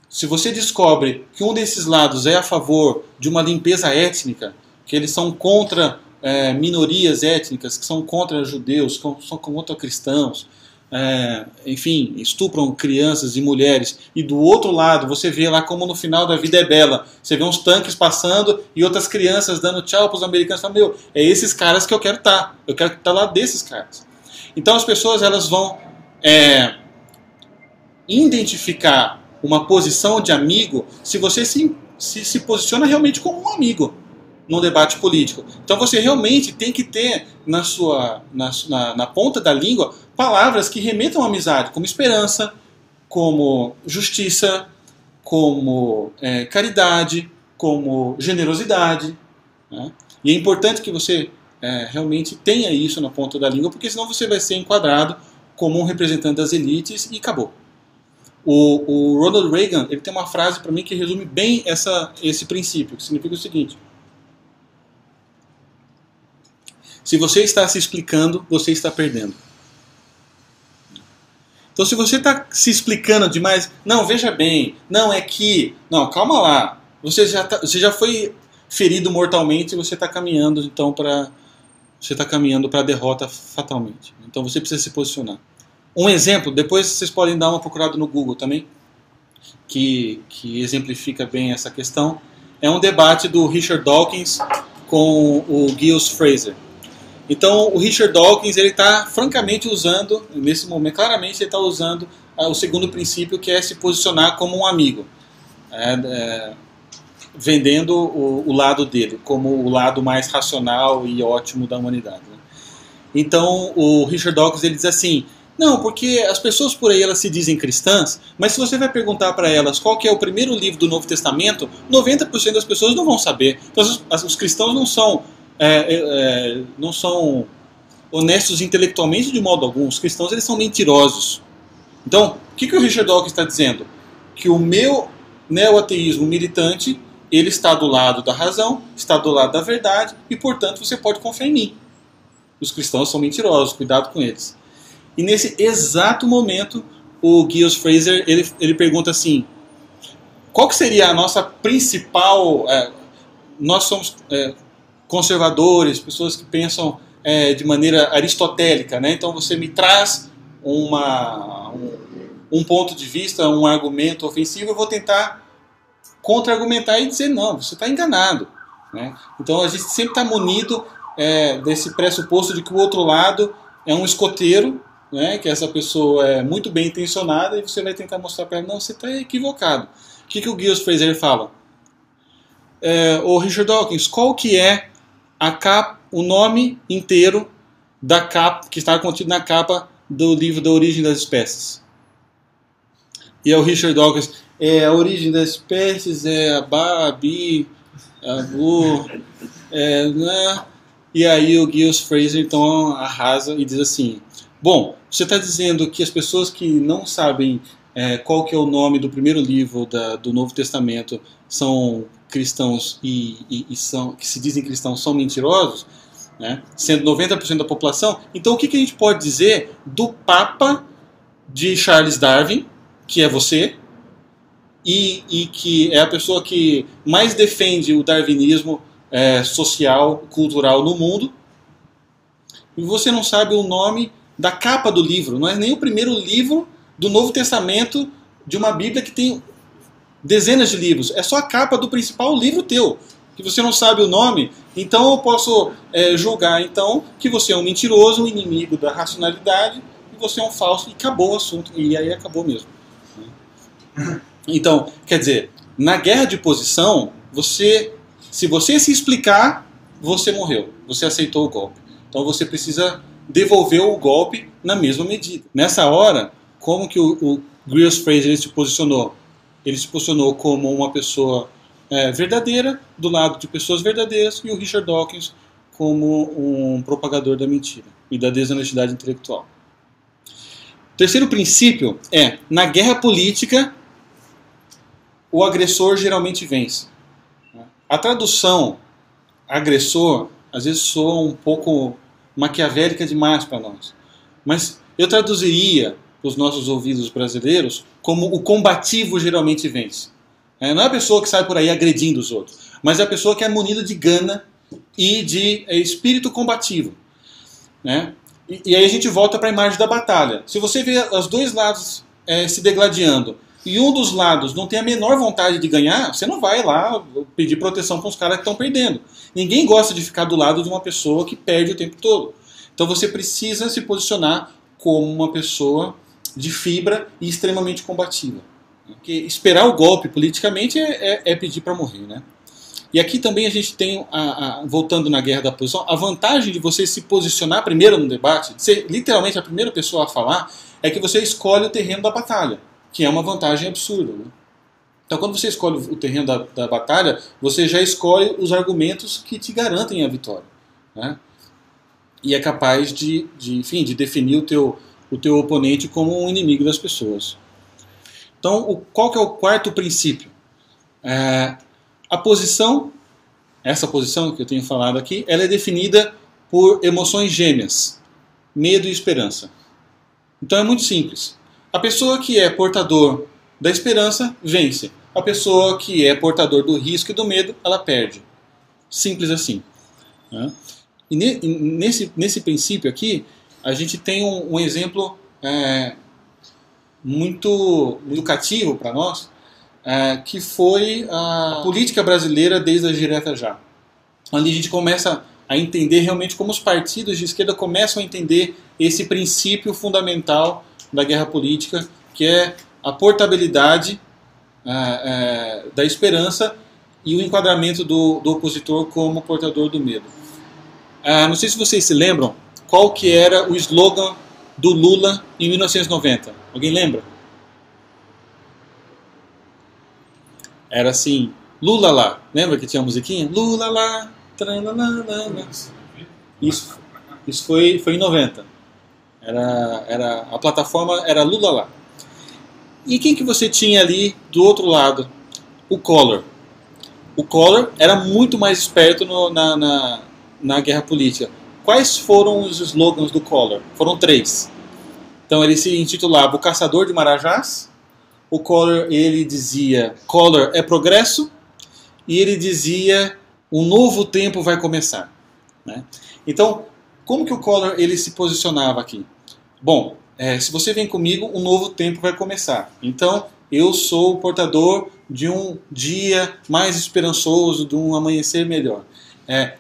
Se você descobre que um desses lados é a favor de uma limpeza étnica, que eles são contra minorias étnicas, que são contra judeus, são contra cristãos, enfim, estupram crianças e mulheres, e do outro lado você vê lá como no final da Vida é Bela, você vê uns tanques passando e outras crianças dando tchau para os americanos, fala, meu, é esses caras que eu quero estar lá desses caras. Então as pessoas elas vão identificar uma posição de amigo se você se posiciona realmente como um amigo num debate político. Então você realmente tem que ter na ponta da língua palavras que remetam à amizade, como esperança, como justiça, como caridade, como generosidade. Né? E é importante que você realmente tenha isso na ponta da língua, porque senão você vai ser enquadrado como um representante das elites e acabou. O Ronald Reagan, ele tem uma frase para mim que resume bem esse princípio, que significa o seguinte: se você está se explicando, você está perdendo. Então, se você está se explicando demais, não, veja bem, não, é que, não, calma lá, você já foi ferido mortalmente e você está caminhando, então, para a derrota fatalmente. Então, você precisa se posicionar. Um exemplo, depois vocês podem dar uma procurada no Google também, que exemplifica bem essa questão, é um debate do Richard Dawkins com o Giles Fraser. Então, o Richard Dawkins, ele está francamente usando, nesse momento, claramente ele está usando o segundo princípio, que é se posicionar como um amigo. Vendendo o lado dele, como o lado mais racional e ótimo da humanidade. Né? Então, o Richard Dawkins, ele diz assim, não, porque as pessoas por aí, elas se dizem cristãs, mas se você vai perguntar para elas qual que é o primeiro livro do Novo Testamento, 90% das pessoas não vão saber. Então, os cristãos não são honestos intelectualmente de modo algum. Os cristãos, eles são mentirosos. Então, o que o Richard Dawkins está dizendo? Que o meu neo-ateísmo militante, ele está do lado da razão, está do lado da verdade, e, portanto, você pode confiar em mim. Os cristãos são mentirosos, cuidado com eles. E nesse exato momento, o Giles Fraser, ele pergunta assim, qual que seria a nossa principal... nós somos... conservadores, pessoas que pensam de maneira aristotélica, né? Então você me traz um ponto de vista, um argumento ofensivo, eu vou tentar contra-argumentar e dizer, não, você está enganado. Né? Então a gente sempre está munido desse pressuposto de que o outro lado é um escoteiro, né? Que essa pessoa é muito bem intencionada e você vai tentar mostrar para ela, não, você está equivocado. O que o Giles Fraser fala? O Richard Dawkins, qual que é o nome inteiro da capa, que está contido na capa do livro Da Origem das Espécies? E o Richard Dawkins, a origem das espécies é a Ba, a Bi, a Bu, né? E aí o Giles Fraser então arrasa e diz assim, bom, você está dizendo que as pessoas que não sabem qual que é o nome do primeiro livro do Novo Testamento são cristãos que se dizem cristãos são mentirosos, né? Sendo 90% da população. Então o que a gente pode dizer do Papa de Charles Darwin, que é você, e que é a pessoa que mais defende o darwinismo social, cultural no mundo, e você não sabe o nome da capa do livro, não é nem o primeiro livro do Novo Testamento de uma Bíblia que tem dezenas de livros, é só a capa do principal livro teu, que você não sabe o nome, então eu posso julgar então que você é um mentiroso, um inimigo da racionalidade, e você é um falso, e acabou o assunto, e aí acabou mesmo. Então, quer dizer, na guerra de posição, se você se explicar, você morreu, você aceitou o golpe. Então você precisa devolver o golpe na mesma medida. Nessa hora, como que o Giles Fraser se posicionou? Ele se posicionou como uma pessoa verdadeira, do lado de pessoas verdadeiras, e o Richard Dawkins como um propagador da mentira e da desonestidade intelectual. O terceiro princípio é, na guerra política, o agressor geralmente vence. A tradução agressor, às vezes soa um pouco maquiavélica demais para nós. Mas eu traduziria para os nossos ouvidos brasileiros como o combativo geralmente vence. Não é a pessoa que sai por aí agredindo os outros, mas é a pessoa que é munida de gana e de espírito combativo. Né? E aí a gente volta para a imagem da batalha. Se você vê os dois lados se degladiando e um dos lados não tem a menor vontade de ganhar, você não vai lá pedir proteção para os caras que estão perdendo. Ninguém gosta de ficar do lado de uma pessoa que perde o tempo todo. Então você precisa se posicionar como uma pessoa de fibra e extremamente combativa. Porque esperar o golpe politicamente é pedir para morrer. Né? E aqui também a gente tem, voltando na guerra da posição, a vantagem de você se posicionar primeiro no debate, de ser literalmente a primeira pessoa a falar, é que você escolhe o terreno da batalha, que é uma vantagem absurda. Né? Então quando você escolhe o terreno da batalha, você já escolhe os argumentos que te garantem a vitória. Né? E é capaz de definir o teu oponente como um inimigo das pessoas. Então, qual que é o quarto princípio? A posição, essa posição que eu tenho falado aqui, ela é definida por emoções gêmeas, medo e esperança. Então é muito simples. A pessoa que é portador da esperança, vence. A pessoa que é portador do risco e do medo, ela perde. Simples assim. Né? E nesse princípio aqui, a gente tem um exemplo muito educativo para nós, que foi a política brasileira desde a direta já. Onde a gente começa a entender realmente como os partidos de esquerda começam a entender esse princípio fundamental da guerra política, que é a portabilidade da esperança e o enquadramento do opositor como portador do medo. Não sei se vocês se lembram qual que era o slogan do Lula em 1990. Alguém lembra? Era assim, Lula lá. Lembra que tinha a musiquinha? Lula lá. Isso foi em 90. A plataforma era Lula lá. E quem que você tinha ali do outro lado? O Collor. O Collor era muito mais esperto na guerra política. Quais foram os slogans do Collor? Foram 3. Então ele se intitulava O Caçador de Marajás. O Collor, ele dizia, Collor é progresso. E ele dizia, um novo tempo vai começar. Né? Então, como que o Collor ele se posicionava aqui? Bom, se você vem comigo, um novo tempo vai começar. Então, eu sou o portador de um dia mais esperançoso, de um amanhecer melhor.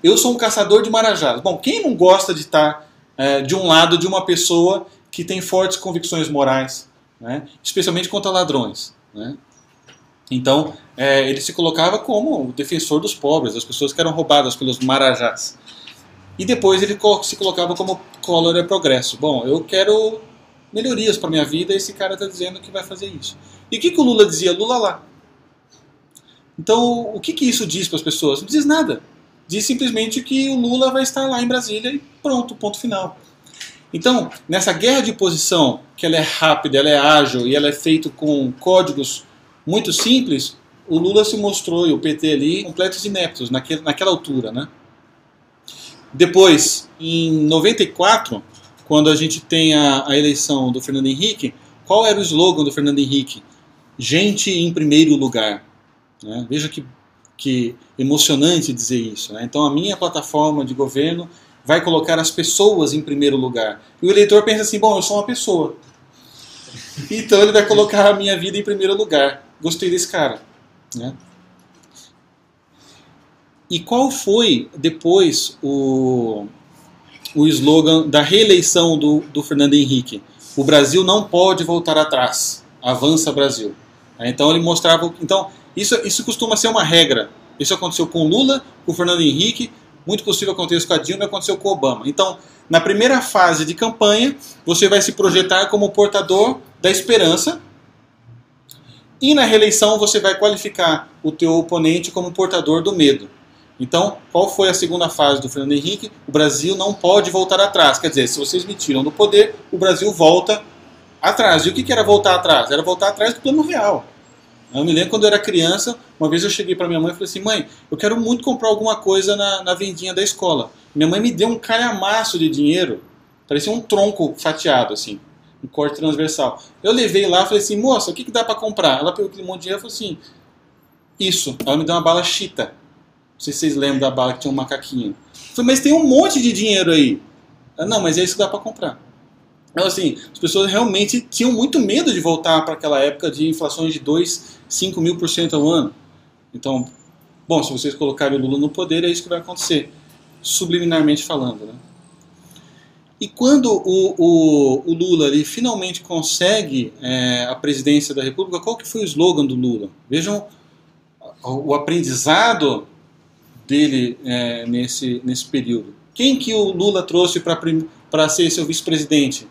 Eu sou um caçador de marajás. Bom, quem não gosta de estar de um lado de uma pessoa que tem fortes convicções morais, né? Especialmente contra ladrões, né? Então, ele se colocava como o defensor dos pobres, das pessoas que eram roubadas pelos marajás. E depois ele se colocava como Collor é progresso. Bom, eu quero melhorias para minha vida e esse cara está dizendo que vai fazer isso. E o que o Lula dizia? Lula lá. Então, o que isso diz para as pessoas? Não diz nada. Diz simplesmente que o Lula vai estar lá em Brasília e pronto, ponto final. Então, nessa guerra de posição, que ela é rápida, ela é ágil e ela é feita com códigos muito simples, o Lula se mostrou e o PT ali completos ineptos naquela altura, né? Depois, em 94, quando a gente tem a eleição do Fernando Henrique, qual era o slogan do Fernando Henrique? Gente em primeiro lugar. Né? Veja que emocionante dizer isso. Né? Então a minha plataforma de governo vai colocar as pessoas em primeiro lugar. E o eleitor pensa assim, bom, eu sou uma pessoa. Então ele vai colocar a minha vida em primeiro lugar. Gostei desse cara. Né? E qual foi depois o slogan da reeleição do Fernando Henrique? O Brasil não pode voltar atrás. Avança Brasil. Então ele mostrava... Então isso costuma ser uma regra. Isso aconteceu com o Lula, com o Fernando Henrique, muito possível aconteça com a Dilma e aconteceu com o Obama. Então, na primeira fase de campanha, você vai se projetar como portador da esperança e na reeleição você vai qualificar o teu oponente como portador do medo. Então, qual foi a segunda fase do Fernando Henrique? O Brasil não pode voltar atrás. Quer dizer, se vocês me tiram do poder, o Brasil volta atrás. E o que era voltar atrás? Era voltar atrás do plano real. Eu me lembro quando eu era criança, uma vez eu cheguei para minha mãe e falei assim, mãe, eu quero muito comprar alguma coisa na vendinha da escola. Minha mãe me deu um calhamaço de dinheiro, parecia um tronco fatiado, assim, um corte transversal. Eu levei lá e falei assim, moça, o que dá para comprar? Ela pegou aquele monte de dinheiro e falou assim, isso. Ela me deu uma bala chita. Não sei se vocês lembram da bala que tinha um macaquinho. Eu falei, mas tem um monte de dinheiro aí. Ela, não, mas é isso que dá para comprar. Então, assim, as pessoas realmente tinham muito medo de voltar para aquela época de inflações de 5.000% ao ano. Então, bom, se vocês colocarem o Lula no poder, é isso que vai acontecer, subliminarmente falando. Né? E quando o Lula ele finalmente consegue a presidência da República, qual que foi o slogan do Lula? Vejam o aprendizado dele nesse período. Quem que o Lula trouxe para ser seu vice-presidente?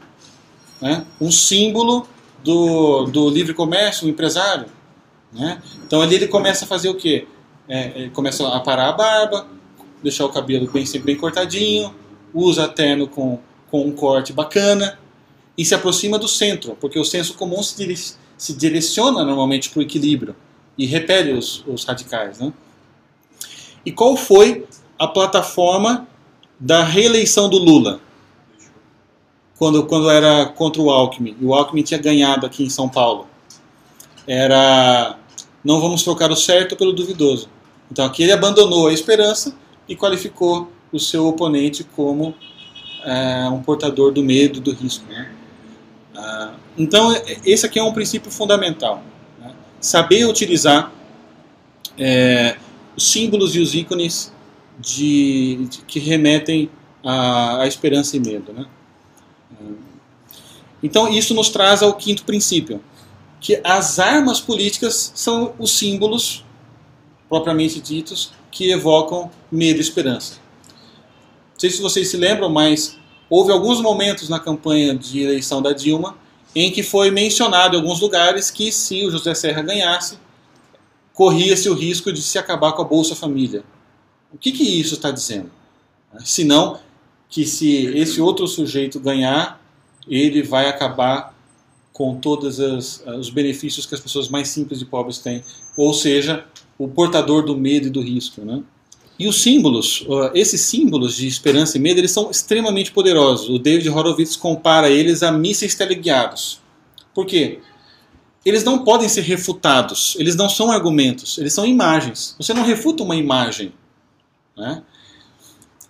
Né? Um símbolo do livre comércio, um empresário. Né? Então ali ele começa a fazer o quê? Ele começa a parar a barba, deixar o cabelo sempre bem cortadinho, usa terno com um corte bacana e se aproxima do centro, porque o senso comum se direciona normalmente para o equilíbrio e repele os radicais, né? E qual foi a plataforma da reeleição do Lula? Quando era contra o Alckmin, e o Alckmin tinha ganhado aqui em São Paulo. Era: não vamos trocar o certo pelo duvidoso. Então aqui ele abandonou a esperança e qualificou o seu oponente como um portador do medo, do risco, né? Então esse aqui é um princípio fundamental, né? Saber utilizar os símbolos e os ícones que remetem à esperança e medo, né? Então isso nos traz ao quinto princípio, que as armas políticas são os símbolos propriamente ditos que evocam medo e esperança. Não sei se vocês se lembram, mas houve alguns momentos na campanha de eleição da Dilma em que foi mencionado em alguns lugares que se o José Serra ganhasse, corria-se o risco de se acabar com a Bolsa Família. O que isso está dizendo? Senão que se esse outro sujeito ganhar, ele vai acabar com todos os benefícios que as pessoas mais simples e pobres têm. Ou seja, o portador do medo e do risco, né? E os símbolos, esses símbolos de esperança e medo, eles são extremamente poderosos. O David Horowitz compara eles a mísseis teleguiados. Por quê? Eles não podem ser refutados, eles não são argumentos, eles são imagens. Você não refuta uma imagem, né?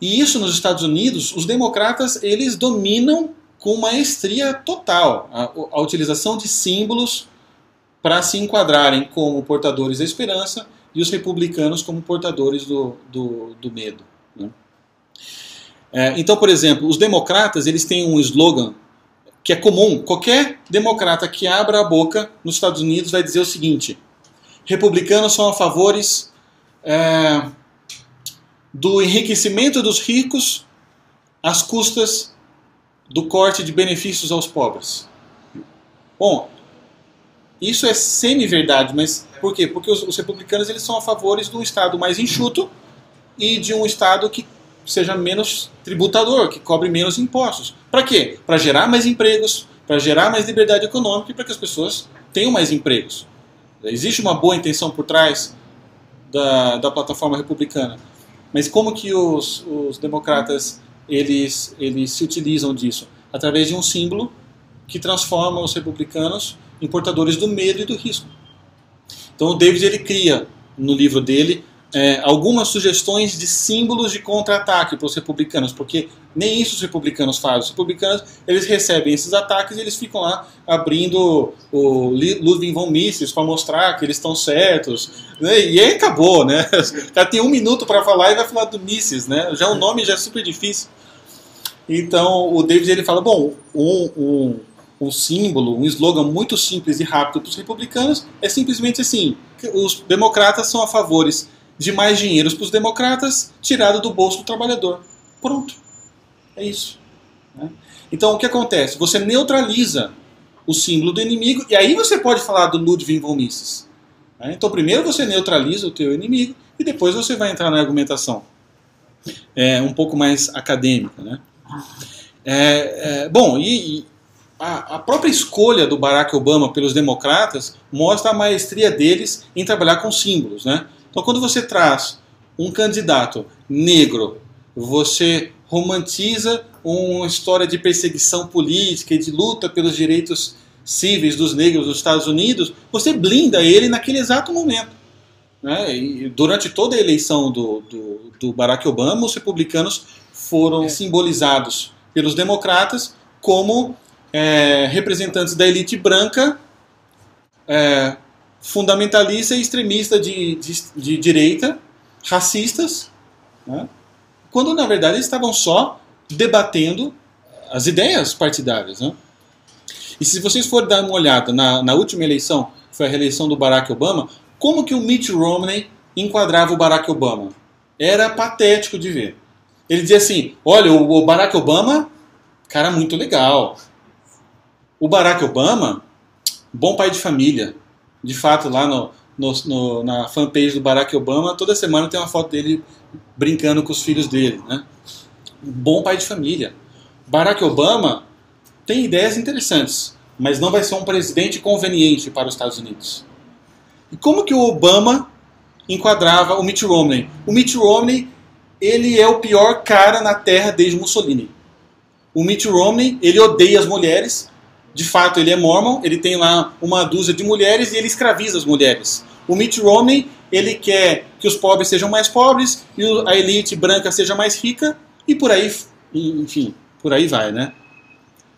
E isso nos Estados Unidos, os democratas, eles dominam com maestria total a utilização de símbolos para se enquadrarem como portadores da esperança e os republicanos como portadores do medo, né? Então, por exemplo, os democratas, eles têm um slogan que é comum. Qualquer democrata que abra a boca nos Estados Unidos vai dizer o seguinte: republicanos são a favores do enriquecimento dos ricos às custas do corte de benefícios aos pobres. Bom, isso é semi-verdade, mas por quê? Porque os republicanos, eles são a favores de um Estado mais enxuto e de um Estado que seja menos tributador, que cobre menos impostos. Para quê? Para gerar mais empregos, para gerar mais liberdade econômica e para que as pessoas tenham mais empregos. Existe uma boa intenção por trás da plataforma republicana. Mas como que os democratas eles se utilizam disso? Através de um símbolo que transforma os republicanos em portadores do medo e do risco. Então o David, ele cria no livro dele algumas sugestões de símbolos de contra-ataque para os republicanos, porque nem isso os republicanos fazem. Os republicanos, eles recebem esses ataques e eles ficam lá abrindo o Ludwig von Mises para mostrar que eles estão certos, né? E aí acabou, né? O cara tem 1 minuto para falar e vai falar do Mises, né? Já o nome já é super difícil. Então o David, ele fala, bom, um símbolo, um slogan muito simples e rápido para os republicanos é simplesmente assim: os democratas são a favores de mais dinheiro para os democratas tirado do bolso do trabalhador. Pronto. É isso, né? Então o que acontece? Você neutraliza o símbolo do inimigo e aí você pode falar do Ludwig von Mises, né? Então primeiro você neutraliza o teu inimigo e depois você vai entrar na argumentação um pouco mais acadêmica, né? Bom, e a própria escolha do Barack Obama pelos democratas mostra a maestria deles em trabalhar com símbolos, né? Então, quando você traz um candidato negro, você romantiza uma história de perseguição política e de luta pelos direitos cíveis dos negros nos Estados Unidos, você blinda ele naquele exato momento, né? E durante toda a eleição do Barack Obama, os republicanos foram simbolizados pelos democratas como representantes da elite branca, fundamentalista e extremista de direita, racistas, né? Quando na verdade eles estavam só debatendo as ideias partidárias, né? E se vocês forem dar uma olhada na última eleição, que foi a reeleição do Barack Obama, como que o Mitt Romney enquadrava o Barack Obama? Era patético de ver. Ele dizia assim: olha, o Barack Obama, cara muito legal. O Barack Obama, bom pai de família. De fato, lá na fanpage do Barack Obama, toda semana tem uma foto dele brincando com os filhos dele, né? Bom pai de família. Barack Obama tem ideias interessantes, mas não vai ser um presidente conveniente para os Estados Unidos. E como que o Obama enquadrava o Mitt Romney? O Mitt Romney, ele é o pior cara na Terra desde Mussolini. O Mitt Romney, ele odeia as mulheres. De fato, ele é mormon, ele tem lá uma dúzia de mulheres e ele escraviza as mulheres. O Mitt Romney, ele quer que os pobres sejam mais pobres e a elite branca seja mais rica e por aí, enfim, por aí vai, né?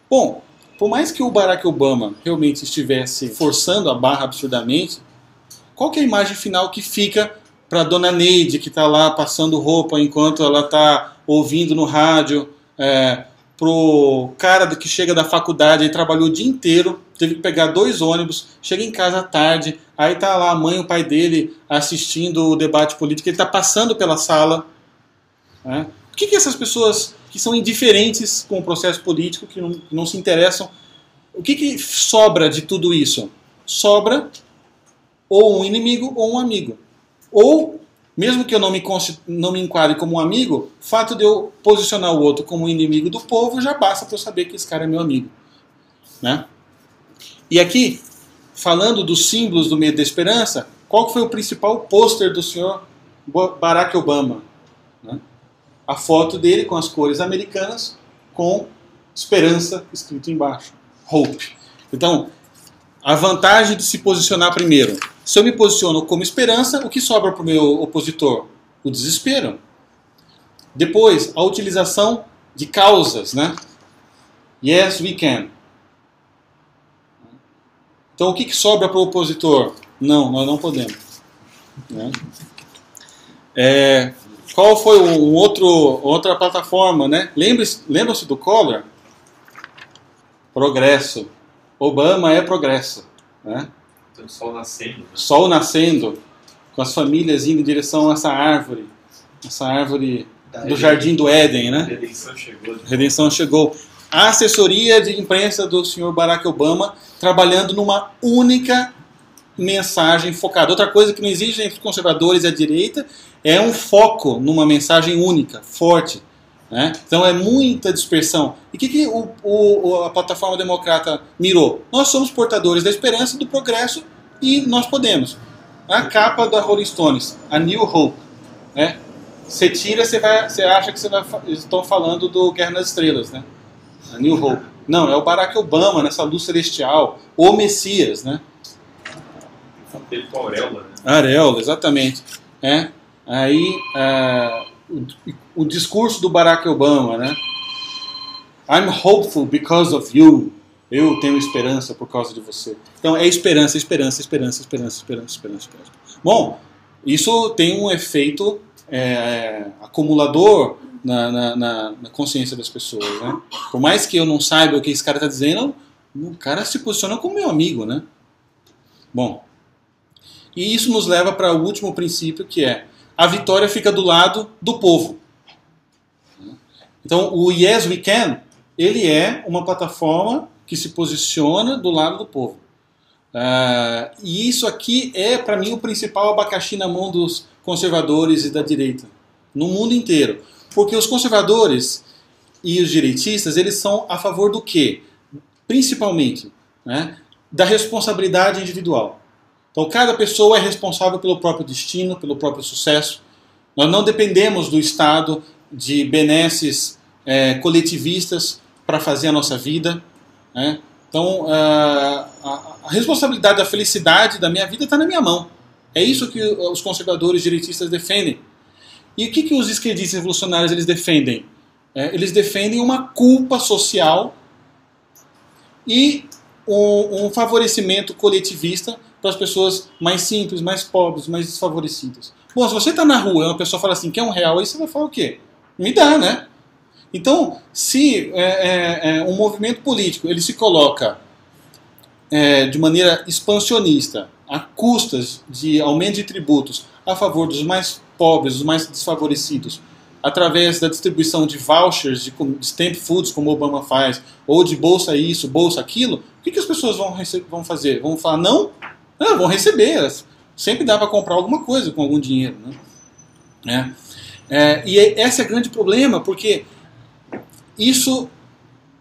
Bom, por mais que o Barack Obama realmente estivesse forçando a barra absurdamente, qual que é a imagem final que fica para Dona Neide, que está lá passando roupa enquanto ela está ouvindo no rádio, pro cara que chega da faculdade, ele trabalhou o dia inteiro, teve que pegar 2 ônibus, chega em casa à tarde, aí tá lá a mãe e o pai dele assistindo o debate político, ele está passando pela sala. Né? O que essas pessoas que são indiferentes com o processo político, que não se interessam, o que sobra de tudo isso? Sobra ou um inimigo ou um amigo. Ou, mesmo que eu não me enquadre como um amigo, o fato de eu posicionar o outro como um inimigo do povo já basta para eu saber que esse cara é meu amigo. Né? E aqui, falando dos símbolos do meio da esperança, qual foi o principal pôster do senhor Barack Obama? Né? A foto dele com as cores americanas, com esperança escrito embaixo. Hope. Então, a vantagem de se posicionar primeiro. Se eu me posiciono como esperança, o que sobra para o meu opositor? O desespero. Depois, a utilização de causas, né? Yes, we can. Então, o que sobra para o opositor? Não, nós não podemos. Né? Qual foi outra plataforma, né? Lembram-se do Collor? Progresso. Obama é progresso. Né? Então, sol nascendo. Né? Sol nascendo, com as famílias indo em direção a essa árvore do Jardim do Éden. Né? Redenção chegou. Redenção chegou. A assessoria de imprensa do senhor Barack Obama trabalhando numa única mensagem focada. Outra coisa que não exige entre os conservadores e a direita é um foco numa mensagem única, forte. Né? Então é muita dispersão. E o que a plataforma democrata mirou? Nós somos portadores da esperança, do progresso e nós podemos. A capa da Rolling Stones, a New Hope. Né? Você tira, você acha que estão falando do Guerra nas Estrelas. Né? A New Hope. Não, é o Barack Obama nessa luz celestial, o Messias. Né? Ele com a auréola. Né? A auréola, exatamente. Aí o discurso do Barack Obama, né? I'm hopeful because of you. Eu tenho esperança por causa de você. Então é esperança, esperança, esperança, esperança, esperança, esperança, esperança. Bom, isso tem um efeito acumulador na consciência das pessoas, né? Por mais que eu não saiba o que esse cara está dizendo, o cara se posiciona como meu amigo, né? Bom, e isso nos leva para o último princípio, que é a vitória fica do lado do povo. Então, o Yes We Can, ele é uma plataforma que se posiciona do lado do povo. E isso aqui é, para mim, o principal abacaxi na mão dos conservadores e da direita, no mundo inteiro. Porque os conservadores e os direitistas, eles são a favor do quê? Principalmente, né, da responsabilidade individual. Então, cada pessoa é responsável pelo próprio destino, pelo próprio sucesso. Nós não dependemos do Estado, de benesses coletivistas para fazer a nossa vida. Né? Então, a responsabilidade da felicidade da minha vida está na minha mão. É isso que os conservadores direitistas defendem. E o que os esquerdistas revolucionários eles defendem? Eles defendem uma culpa social e um favorecimento coletivista para as pessoas mais simples, mais pobres, mais desfavorecidas. Bom, se você está na rua e uma pessoa fala assim, quer R$1, aí você vai falar o quê? Me dá, né? Então, se um movimento político ele se coloca de maneira expansionista, a custas de aumento de tributos a favor dos mais pobres, dos mais desfavorecidos, através da distribuição de vouchers, de stamp foods, como o Obama faz, ou de bolsa isso, bolsa aquilo, o que as pessoas vão fazer? Vão falar não? Não, vão receber. Sempre dá para comprar alguma coisa com algum dinheiro. Né? E esse é o grande problema, porque isso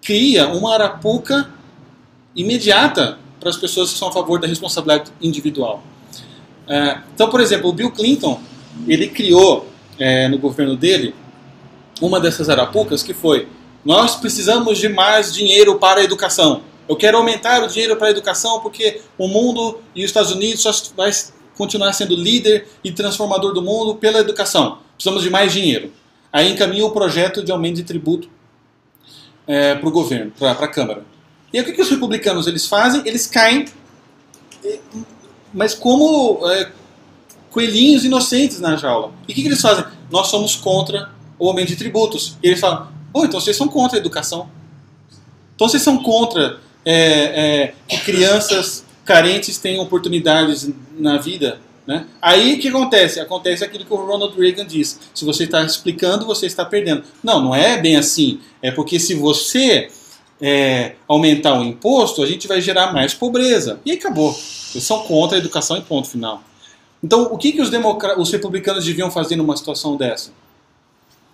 cria uma arapuca imediata para as pessoas que são a favor da responsabilidade individual. Então, por exemplo, o Bill Clinton, ele criou no governo dele uma dessas arapucas que foi: nós precisamos de mais dinheiro para a educação. Eu quero aumentar o dinheiro para a educação porque o mundo e os Estados Unidos só vai continuar sendo líder e transformador do mundo pela educação. Precisamos de mais dinheiro. Aí encaminha o projeto de aumento de tributo para o governo, para a Câmara. E aí, o que os republicanos eles fazem? Eles caem, mas como coelhinhos inocentes na jaula. E o que eles fazem? Nós somos contra o aumento de tributos. E eles falam: então vocês são contra a educação. Então vocês são contra que crianças carentes tenham oportunidades na vida. Né? Aí o que acontece? Acontece aquilo que o Ronald Reagan diz: se você está explicando, você está perdendo. Não, não é bem assim. É porque se você aumentar o imposto, a gente vai gerar mais pobreza. E aí acabou. Eles são contra a educação e ponto final. Então, o que os republicanos deviam fazer numa situação dessa?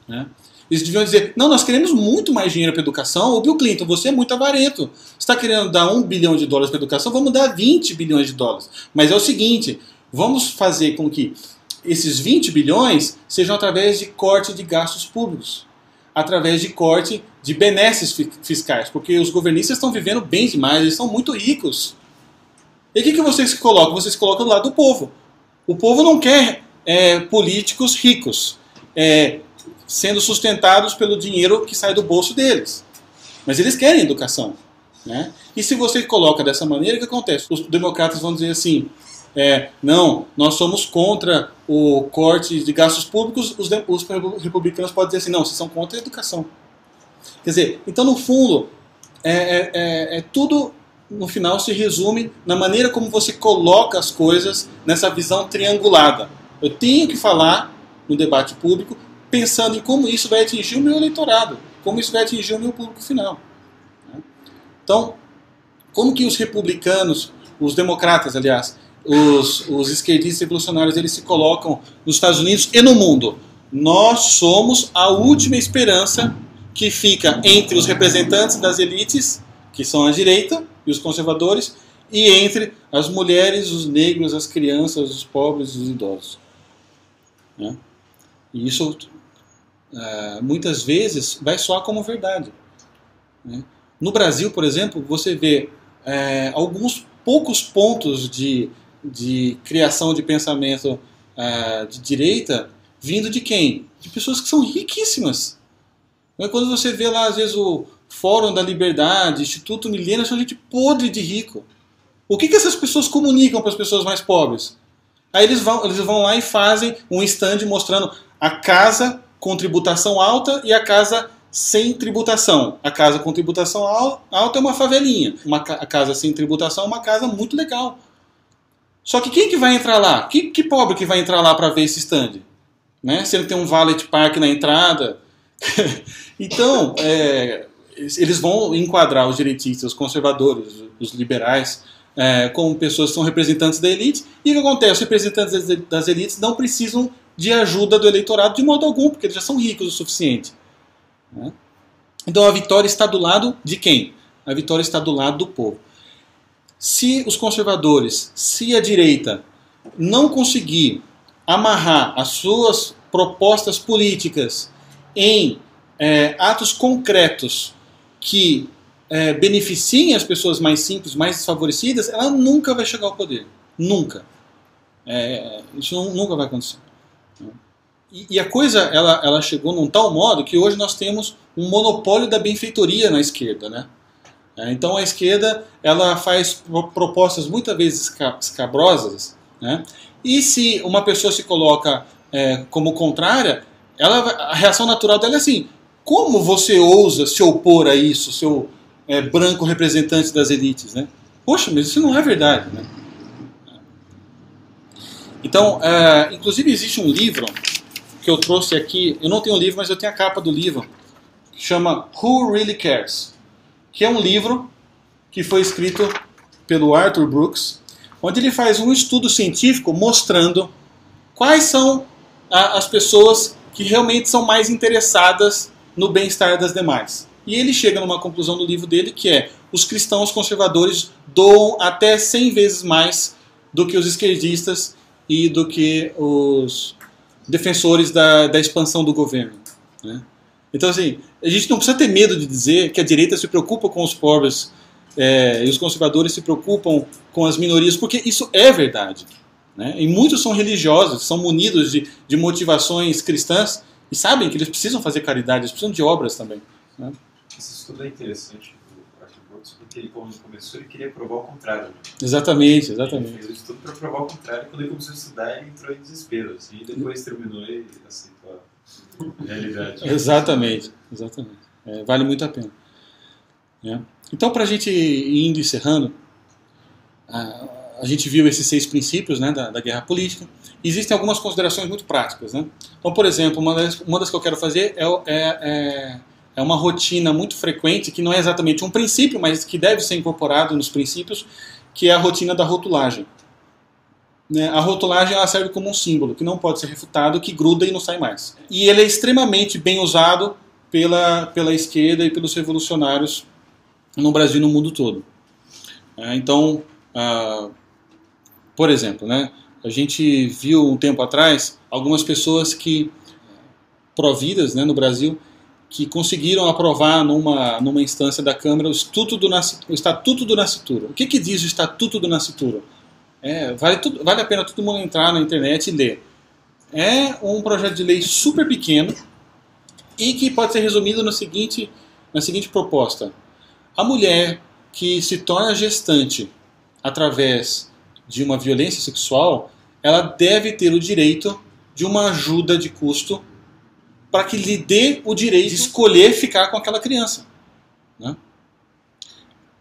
Né? Eles deviam dizer: não, nós queremos muito mais dinheiro para a educação. O Bill Clinton, você é muito avarento. Você está querendo dar $1 bilhão para a educação, vamos dar $20 bilhões. Mas é o seguinte: vamos fazer com que esses 20 bilhões sejam através de corte de gastos públicos, através de corte de benesses fiscais, porque os governistas estão vivendo bem demais, eles são muito ricos. E o que vocês colocam? Vocês colocam do lado do povo. O povo não quer políticos ricos, sendo sustentados pelo dinheiro que sai do bolso deles. Mas eles querem educação. Né? E se você coloca dessa maneira, o que acontece? Os democratas vão dizer assim: não, nós somos contra o corte de gastos públicos. Os republicanos podem dizer assim: não, vocês são contra a educação. Quer dizer, então no fundo, tudo no final se resume na maneira como você coloca as coisas nessa visão triangulada. Eu tenho que falar no debate público pensando em como isso vai atingir o meu eleitorado, como isso vai atingir o meu público final. Então, como que os republicanos, os democratas, aliás, os esquerdistas revolucionários, eles se colocam nos Estados Unidos e no mundo? Nós somos a última esperança que fica entre os representantes das elites, que são a direita, e os conservadores, e entre as mulheres, os negros, as crianças, os pobres e os idosos. Né? E isso, muitas vezes, vai soar como verdade. Né? No Brasil, por exemplo, você vê alguns poucos pontos de criação de pensamento de direita vindo de quem? De pessoas que são riquíssimas. Quando você vê lá, às vezes, o Fórum da Liberdade, Instituto Milênio, são gente podre de rico. O que essas pessoas comunicam para as pessoas mais pobres? Aí eles vão lá e fazem um stand mostrando a casa com tributação alta e a casa sem tributação. A casa com tributação alta é uma favelinha. A casa sem tributação é uma casa muito legal. Só que quem que vai entrar lá? Que pobre que vai entrar lá para ver esse stand? Né? Se ele tem um valet park na entrada. Então, eles vão enquadrar os direitistas, os conservadores, os liberais, como pessoas que são representantes da elite. E o que acontece? Os representantes das elites não precisam de ajuda do eleitorado de modo algum, porque eles já são ricos o suficiente. Né? Então a vitória está do lado de quem? A vitória está do lado do povo. Se os conservadores, se a direita não conseguir amarrar as suas propostas políticas em atos concretos que beneficiem as pessoas mais simples, mais desfavorecidas, ela nunca vai chegar ao poder. Nunca. Isso nunca vai acontecer. E a coisa ela chegou num tal modo que hoje nós temos um monopólio da benfeitoria na esquerda. Né? Então a esquerda ela faz propostas muitas vezes escabrosas. Né? E se uma pessoa se coloca como contrária, a reação natural dela é assim: como você ousa se opor a isso, seu branco representante das elites? Né? Poxa, mas isso não é verdade. Né? Então, inclusive existe um livro que eu trouxe aqui, eu não tenho o livro, mas eu tenho a capa do livro, que chama Who Really Cares? Que é um livro que foi escrito pelo Arthur Brooks, onde ele faz um estudo científico mostrando quais são as pessoas que realmente são mais interessadas no bem-estar das demais. E ele chega numa conclusão do livro dele que é: os cristãos conservadores doam até 100 vezes mais do que os esquerdistas e do que os defensores da expansão do governo, né? Então, assim, a gente não precisa ter medo de dizer que a direita se preocupa com os pobres e os conservadores se preocupam com as minorias, porque isso é verdade, né? E muitos são religiosos, são munidos de motivações cristãs e sabem que eles precisam fazer caridade, eles precisam de obras também, né? Esse estudo é interessante, porque ele, quando começou, ele queria provar o contrário, né? Exatamente. Ele fez o estudo para provar o contrário. Quando ele começou a estudar, ele entrou em desespero, assim, e depois terminou e aceitou a realidade. Exatamente. Vale muito a pena, né? Então, para a gente ir indo encerrando, a gente viu esses 6 princípios, né, da guerra política. Existem algumas considerações muito práticas, né? Então, por exemplo, uma das que eu quero fazer é uma rotina muito frequente, que não é exatamente um princípio, mas que deve ser incorporado nos princípios, que é a rotina da rotulagem, né? A rotulagem ela serve como um símbolo, que não pode ser refutado, que gruda e não sai mais. E ele é extremamente bem usado pela esquerda e pelos revolucionários no Brasil e no mundo todo. Então, por exemplo, né, a gente viu um tempo atrás algumas pessoas pró-vidas, né, no Brasil, que conseguiram aprovar numa instância da Câmara o Estatuto do Nascituro. O que diz o Estatuto do Nascituro? Vale a pena todo mundo entrar na internet e ler. É um projeto de lei super pequeno e que pode ser resumido na seguinte proposta. A mulher que se torna gestante através de uma violência sexual, ela deve ter o direito de uma ajuda de custo para que lhe dê o direito de escolher ficar com aquela criança, né?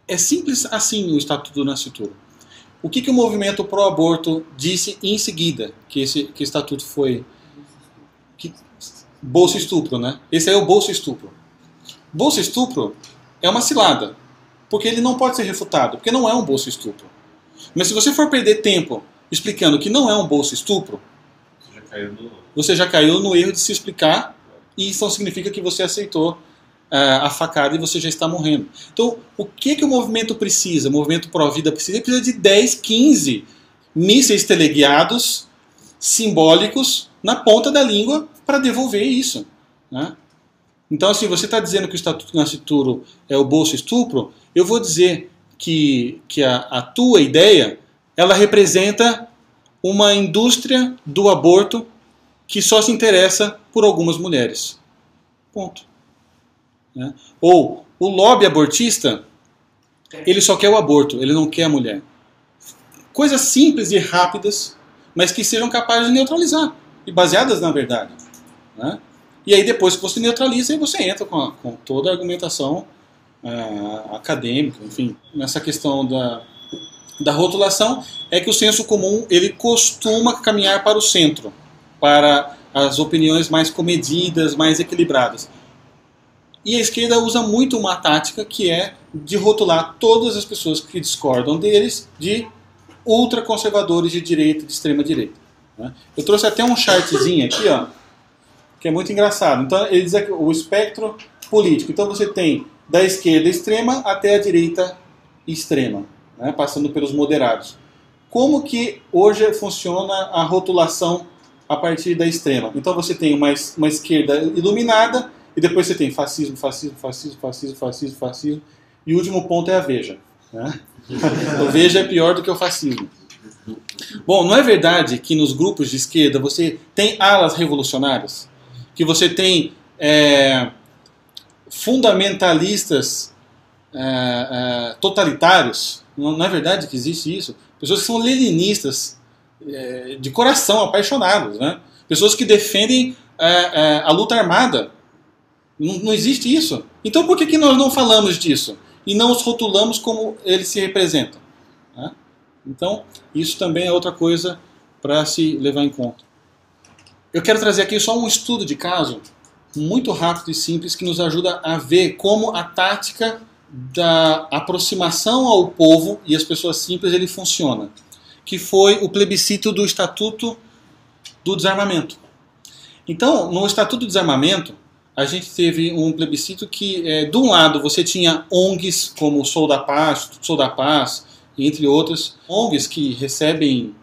É simples assim o Estatuto do Nascituro. O que o movimento pró-aborto disse em seguida que o Estatuto foi... Bolsa Estupro, né? Esse é o Bolsa Estupro. Bolsa Estupro é uma cilada, porque ele não pode ser refutado, porque não é um Bolsa Estupro. Mas se você for perder tempo explicando que não é um Bolsa Estupro, você já caiu no erro de se explicar, e isso não significa que você aceitou a facada e você já está morrendo. Então, o que o movimento precisa? O movimento pró-vida precisa? Ele precisa de 10, 15 mísseis teleguiados simbólicos na ponta da língua para devolver isso, né? Então, assim, você está dizendo que o Estatuto do Nascituro é o Bolsa Estupro, eu vou dizer que a tua ideia, ela representa uma indústria do aborto que só se interessa por algumas mulheres. Ponto. Né? Ou o lobby abortista, ele só quer o aborto, ele não quer a mulher. Coisas simples e rápidas, mas que sejam capazes de neutralizar, e baseadas na verdade, né? E aí depois que você neutraliza, aí você entra com toda a argumentação acadêmica, enfim. Nessa questão da rotulação, é que o senso comum ele costuma caminhar para o centro, para as opiniões mais comedidas, mais equilibradas. E a esquerda usa muito uma tática que é de rotular todas as pessoas que discordam deles de ultraconservadores de direita, de extrema direita, né? Eu trouxe até um chartzinho aqui, ó, que é muito engraçado. Então ele diz aqui o espectro político. Então você tem da esquerda extrema até a direita extrema, né, passando pelos moderados. Como que hoje funciona a rotulação a partir da extrema? Então você tem uma esquerda iluminada e depois você tem fascismo, e o último ponto é a Veja, né? O Veja é pior do que o fascismo. Bom, não é verdade que nos grupos de esquerda você tem alas revolucionárias? Que você tem fundamentalistas totalitários? Não é verdade que existe isso? Pessoas que são leninistas de coração, apaixonados, né? Pessoas que defendem a luta armada. Não existe isso. Então por que nós não falamos disso? E não os rotulamos como eles se representam, né? Então isso também é outra coisa para se levar em conta. Eu quero trazer aqui só um estudo de caso muito rápido e simples que nos ajuda a ver como a tática da aproximação ao povo e as pessoas simples ele funciona, que foi o plebiscito do Estatuto do Desarmamento. Então, no Estatuto do Desarmamento, a gente teve um plebiscito que, de um lado, você tinha ONGs como o Sou da Paz, entre outras, ONGs que recebem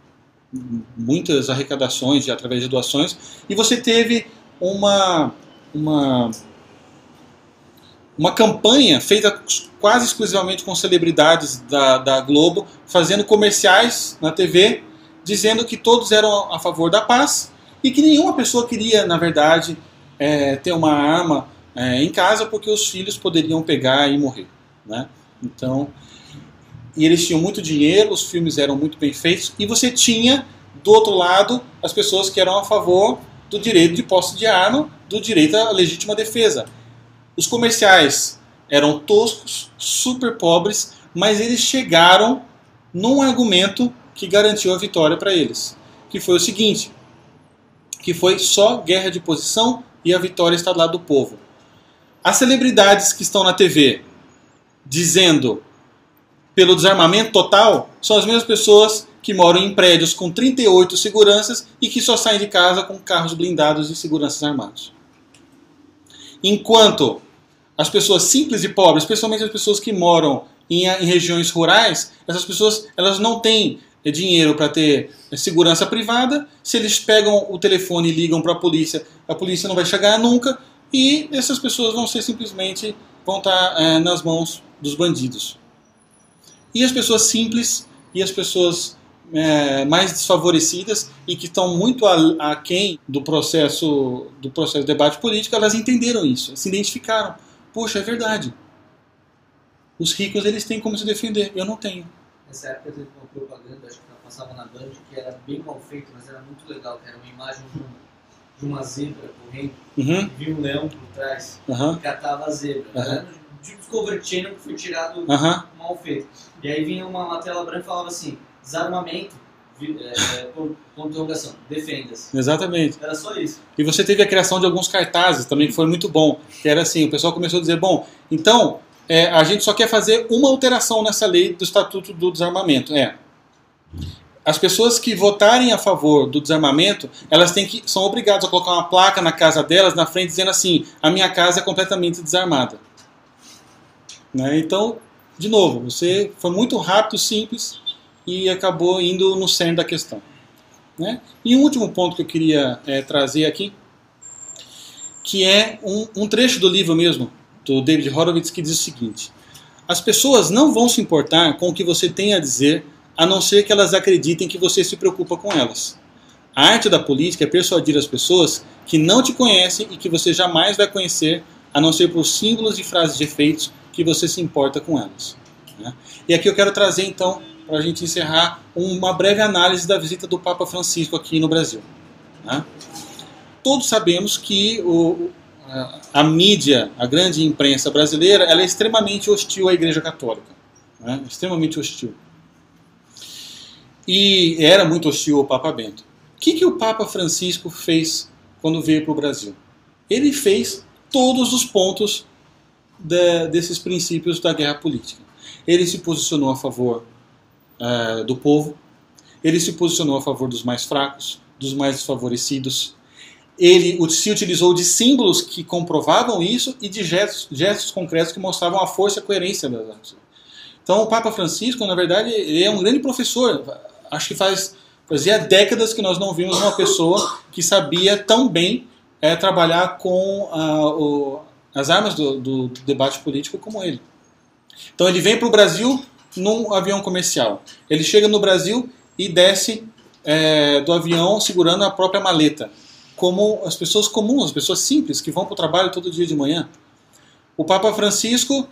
muitas arrecadações através de doações, e você teve uma campanha feita quase exclusivamente com celebridades da Globo, fazendo comerciais na TV, dizendo que todos eram a favor da paz e que nenhuma pessoa queria, na verdade, ter uma arma em casa porque os filhos poderiam pegar e morrer, né? Então, e eles tinham muito dinheiro, os filmes eram muito bem feitos, e você tinha, do outro lado, as pessoas que eram a favor do direito de posse de arma, do direito à legítima defesa. Os comerciais eram toscos, super pobres, mas eles chegaram num argumento que garantiu a vitória para eles, que foi o seguinte, que foi só guerra de posição e a vitória está do lado do povo. As celebridades que estão na TV dizendo pelo desarmamento total são as mesmas pessoas que moram em prédios com 38 seguranças e que só saem de casa com carros blindados e seguranças armados. Enquanto as pessoas simples e pobres, especialmente as pessoas que moram em regiões rurais, essas pessoas elas não têm dinheiro para ter segurança privada. Se eles pegam o telefone e ligam para a polícia não vai chegar nunca, e essas pessoas vão estar nas mãos dos bandidos. E as pessoas simples e as pessoas mais desfavorecidas e que estão muito aquém do processo de debate político, elas entenderam isso, se identificaram. Puxa, é verdade. Os ricos eles têm como se defender, eu não tenho. Nessa época teve uma propaganda, acho que ela passava na Band, que era bem mal feita, mas era muito legal, que era uma imagem de uma zebra correndo, e vinha um leão por trás e catava a zebra. Era de Discovery Channel que foi tirado mal feito. E aí vinha uma tela branca e falava assim, desarmamento, ponto de interrogação, defenda-se. Exatamente. Era só isso. E você teve a criação de alguns cartazes também, que foi muito bom, que era assim, o pessoal começou a dizer, bom, então, a gente só quer fazer uma alteração nessa lei do Estatuto do Desarmamento. As pessoas que votarem a favor do desarmamento, elas são obrigadas a colocar uma placa na casa delas, na frente, dizendo assim, a minha casa é completamente desarmada. Né? Então, de novo, você foi muito rápido, simples e acabou indo no cerne da questão. Né? E um último ponto que eu queria trazer aqui, que é um trecho do livro mesmo, do David Horowitz, que diz o seguinte: as pessoas não vão se importar com o que você tem a dizer, a não ser que elas acreditem que você se preocupa com elas. A arte da política é persuadir as pessoas que não te conhecem e que você jamais vai conhecer, a não ser por símbolos e frases de efeitos que você se importa com elas. Né? E aqui eu quero trazer, então, para a gente encerrar, uma breve análise da visita do Papa Francisco aqui no Brasil. Né? Todos sabemos que a mídia, a grande imprensa brasileira, ela é extremamente hostil à Igreja Católica. Né? Extremamente hostil. E era muito hostil ao Papa Bento. O que o Papa Francisco fez quando veio para o Brasil? Ele fez todos os pontos desses princípios da guerra política. Ele se posicionou a favor do povo, ele se posicionou a favor dos mais fracos, dos mais desfavorecidos. Ele se utilizou de símbolos que comprovavam isso e de gestos concretos que mostravam a força e a coerência das ações. Então o Papa Francisco, na verdade, ele é um grande professor. Acho que fazia décadas que nós não vimos uma pessoa que sabia tão bem trabalhar com as armas do debate político como ele. Então ele vem para o Brasil num avião comercial. Ele chega no Brasil e desce do avião segurando a própria maleta, como as pessoas comuns, as pessoas simples que vão para o trabalho todo dia de manhã. O Papa Francisco,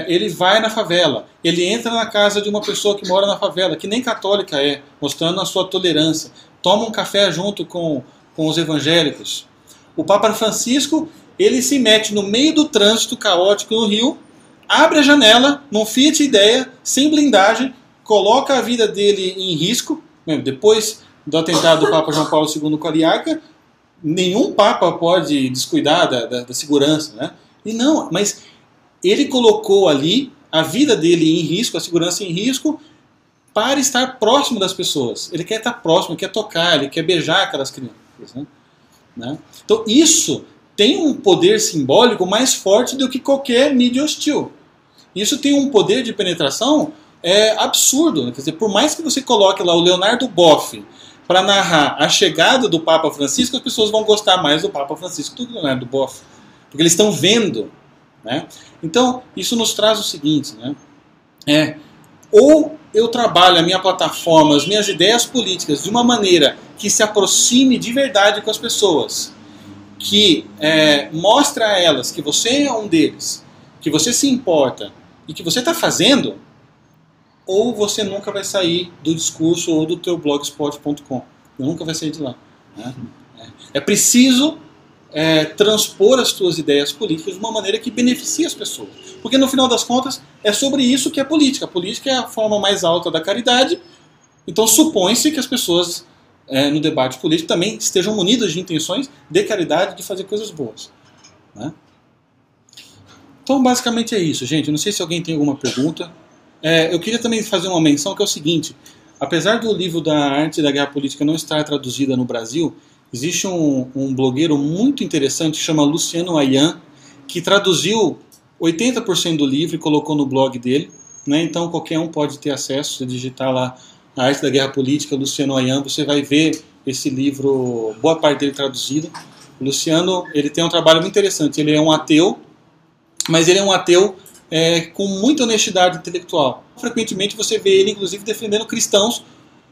ele vai na favela, ele entra na casa de uma pessoa que mora na favela, que nem católica mostrando a sua tolerância, toma um café junto com os evangélicos. O Papa Francisco, ele se mete no meio do trânsito caótico no Rio, abre a janela, num Fiat Idea, sem blindagem, coloca a vida dele em risco. Depois do atentado do Papa João Paulo II com a Ariaca, nenhum Papa pode descuidar da segurança. Né? E não, mas ele colocou ali a vida dele em risco, a segurança em risco, para estar próximo das pessoas. Ele quer estar próximo, ele quer tocar, ele quer beijar aquelas crianças. Né? Então isso tem um poder simbólico mais forte do que qualquer mídia hostil. Isso tem um poder de penetração absurdo. Quer dizer, por mais que você coloque lá o Leonardo Boff para narrar a chegada do Papa Francisco, as pessoas vão gostar mais do Papa Francisco do que do Leonardo Boff. Porque eles estão vendo. Né? Então, isso nos traz o seguinte, né? Ou eu trabalho a minha plataforma, as minhas ideias políticas de uma maneira que se aproxime de verdade com as pessoas, que mostra a elas que você é um deles, que você se importa e que você está fazendo, ou você nunca vai sair do discurso ou do teu blogspot.com. Nunca vai sair de lá. Né? É preciso transpor as tuas ideias políticas de uma maneira que beneficie as pessoas. Porque no final das contas é sobre isso que é política. A política é a forma mais alta da caridade. Então supõe-se que as pessoas no debate político também estejam munidas de intenções de caridade, de fazer coisas boas. Né? Então basicamente é isso, gente. Não sei se alguém tem alguma pergunta. Eu queria também fazer uma menção que é o seguinte. Apesar do livro da Arte da Guerra Política não estar traduzida no Brasil, existe um blogueiro muito interessante que chama Luciano Ayan, que traduziu 80% do livro e colocou no blog dele. Né? Então qualquer um pode ter acesso. Se digitar lá A Arte da Guerra Política, Luciano Ayan, você vai ver esse livro, boa parte dele traduzido. O Luciano, ele tem um trabalho muito interessante. Ele é um ateu, mas ele é um ateu com muita honestidade intelectual. Frequentemente você vê ele, inclusive, defendendo cristãos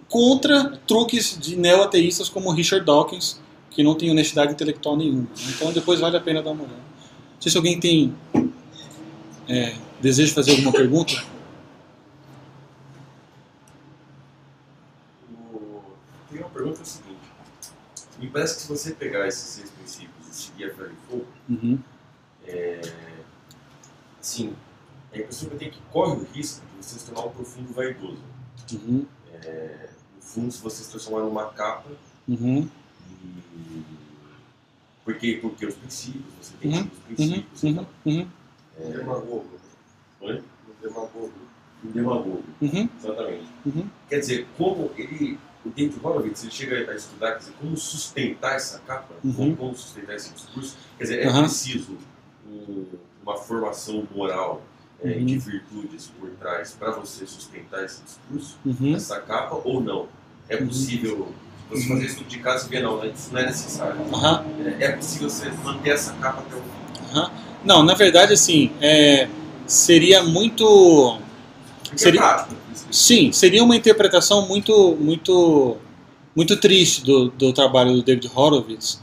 contra truques de neo-ateístas como Richard Dawkins, que não tem honestidade intelectual nenhuma. Então depois vale a pena dar uma olhada. Não sei se alguém tem desejo de fazer alguma pergunta. Tem uma pergunta seguinte. Me parece que se você pegar esses 6 princípios e seguir a ferro e fogo, assim, a pessoa tem que correr o risco de você se tornar um profundo vaidoso. No fundo, se você se transformar numa capa, porque os princípios, você tem os princípios e tal. Um demagogo. Oi? Um demagogo. Exatamente. Quer dizer, como o David Horowitz, ele chega a estudar, quer dizer, como sustentar essa capa, como sustentar esse discurso. Quer dizer, é preciso uma formação moral e de virtudes por trás para você sustentar esse discurso, essa capa, ou não? É possível você fazer estudo de caso e ver, não, isso não é necessário. É possível você manter essa capa até o fim? Não, na verdade, assim, seria muito... Sim, seria uma interpretação muito triste do trabalho do David Horowitz,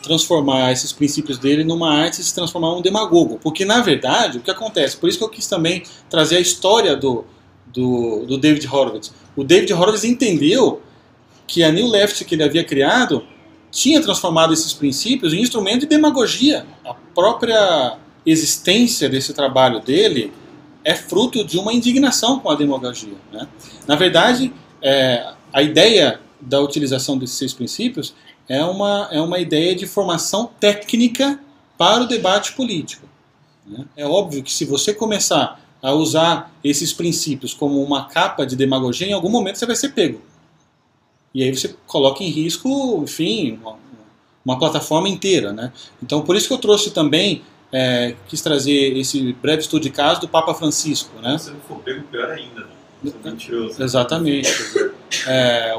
transformar esses princípios dele numa arte e se transformar em um demagogo. Porque, na verdade, o que acontece? Por isso que eu quis também trazer a história do David Horowitz. O David Horowitz entendeu que a New Left que ele havia criado tinha transformado esses princípios em instrumento de demagogia. A própria existência desse trabalho dele é fruto de uma indignação com a demagogia. Né? Na verdade, a ideia da utilização desses 6 princípios é uma ideia de formação técnica para o debate político. Né? É óbvio que se você começar a usar esses princípios como uma capa de demagogia, em algum momento você vai ser pego. E aí você coloca em risco, enfim, uma plataforma inteira. Né? Então, por isso que eu trouxe também, quis trazer esse breve estudo de caso do Papa Francisco. Né? Se não for pego, pior ainda. Né? Mentiroso. Exatamente.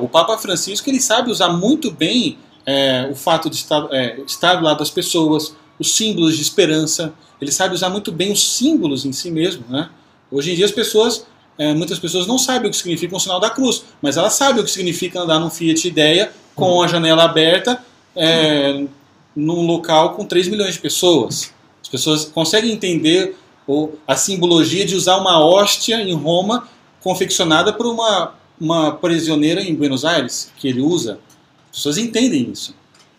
O Papa Francisco ele sabe usar muito bem o fato de estar do lado das pessoas, os símbolos de esperança. Ele sabe usar muito bem os símbolos em si mesmo. Né? Hoje em dia muitas pessoas não sabem o que significa um sinal da cruz, mas elas sabem o que significa andar num Fiat Idea com a janela aberta num local com 3 milhões de pessoas. As pessoas conseguem entender a simbologia de usar uma hóstia em Roma confeccionada por uma prisioneira em Buenos Aires, que ele usa. As pessoas entendem isso.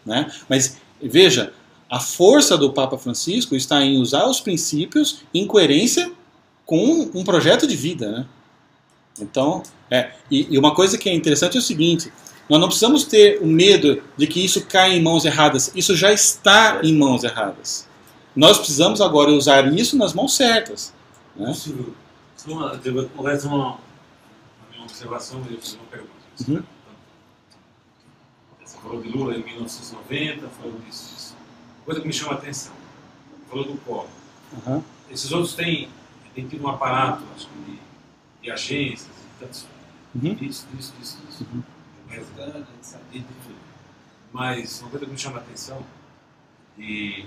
Né? Mas, veja, a força do Papa Francisco está em usar os princípios em coerência com um projeto de vida. Né? Então, e uma coisa que é interessante é o seguinte, nós não precisamos ter o medo de que isso caia em mãos erradas. Isso já está em mãos erradas. Nós precisamos agora usar isso nas mãos certas. Né? Uma observação e uma pergunta. Você falou de Lula em 1990, falou disso. coisa que me chama a atenção. Falou do Collor. Esses outros têm tido um aparato, acho que, de agências e tantos. Isso. E de tudo. Mas uma coisa que me chama a atenção, de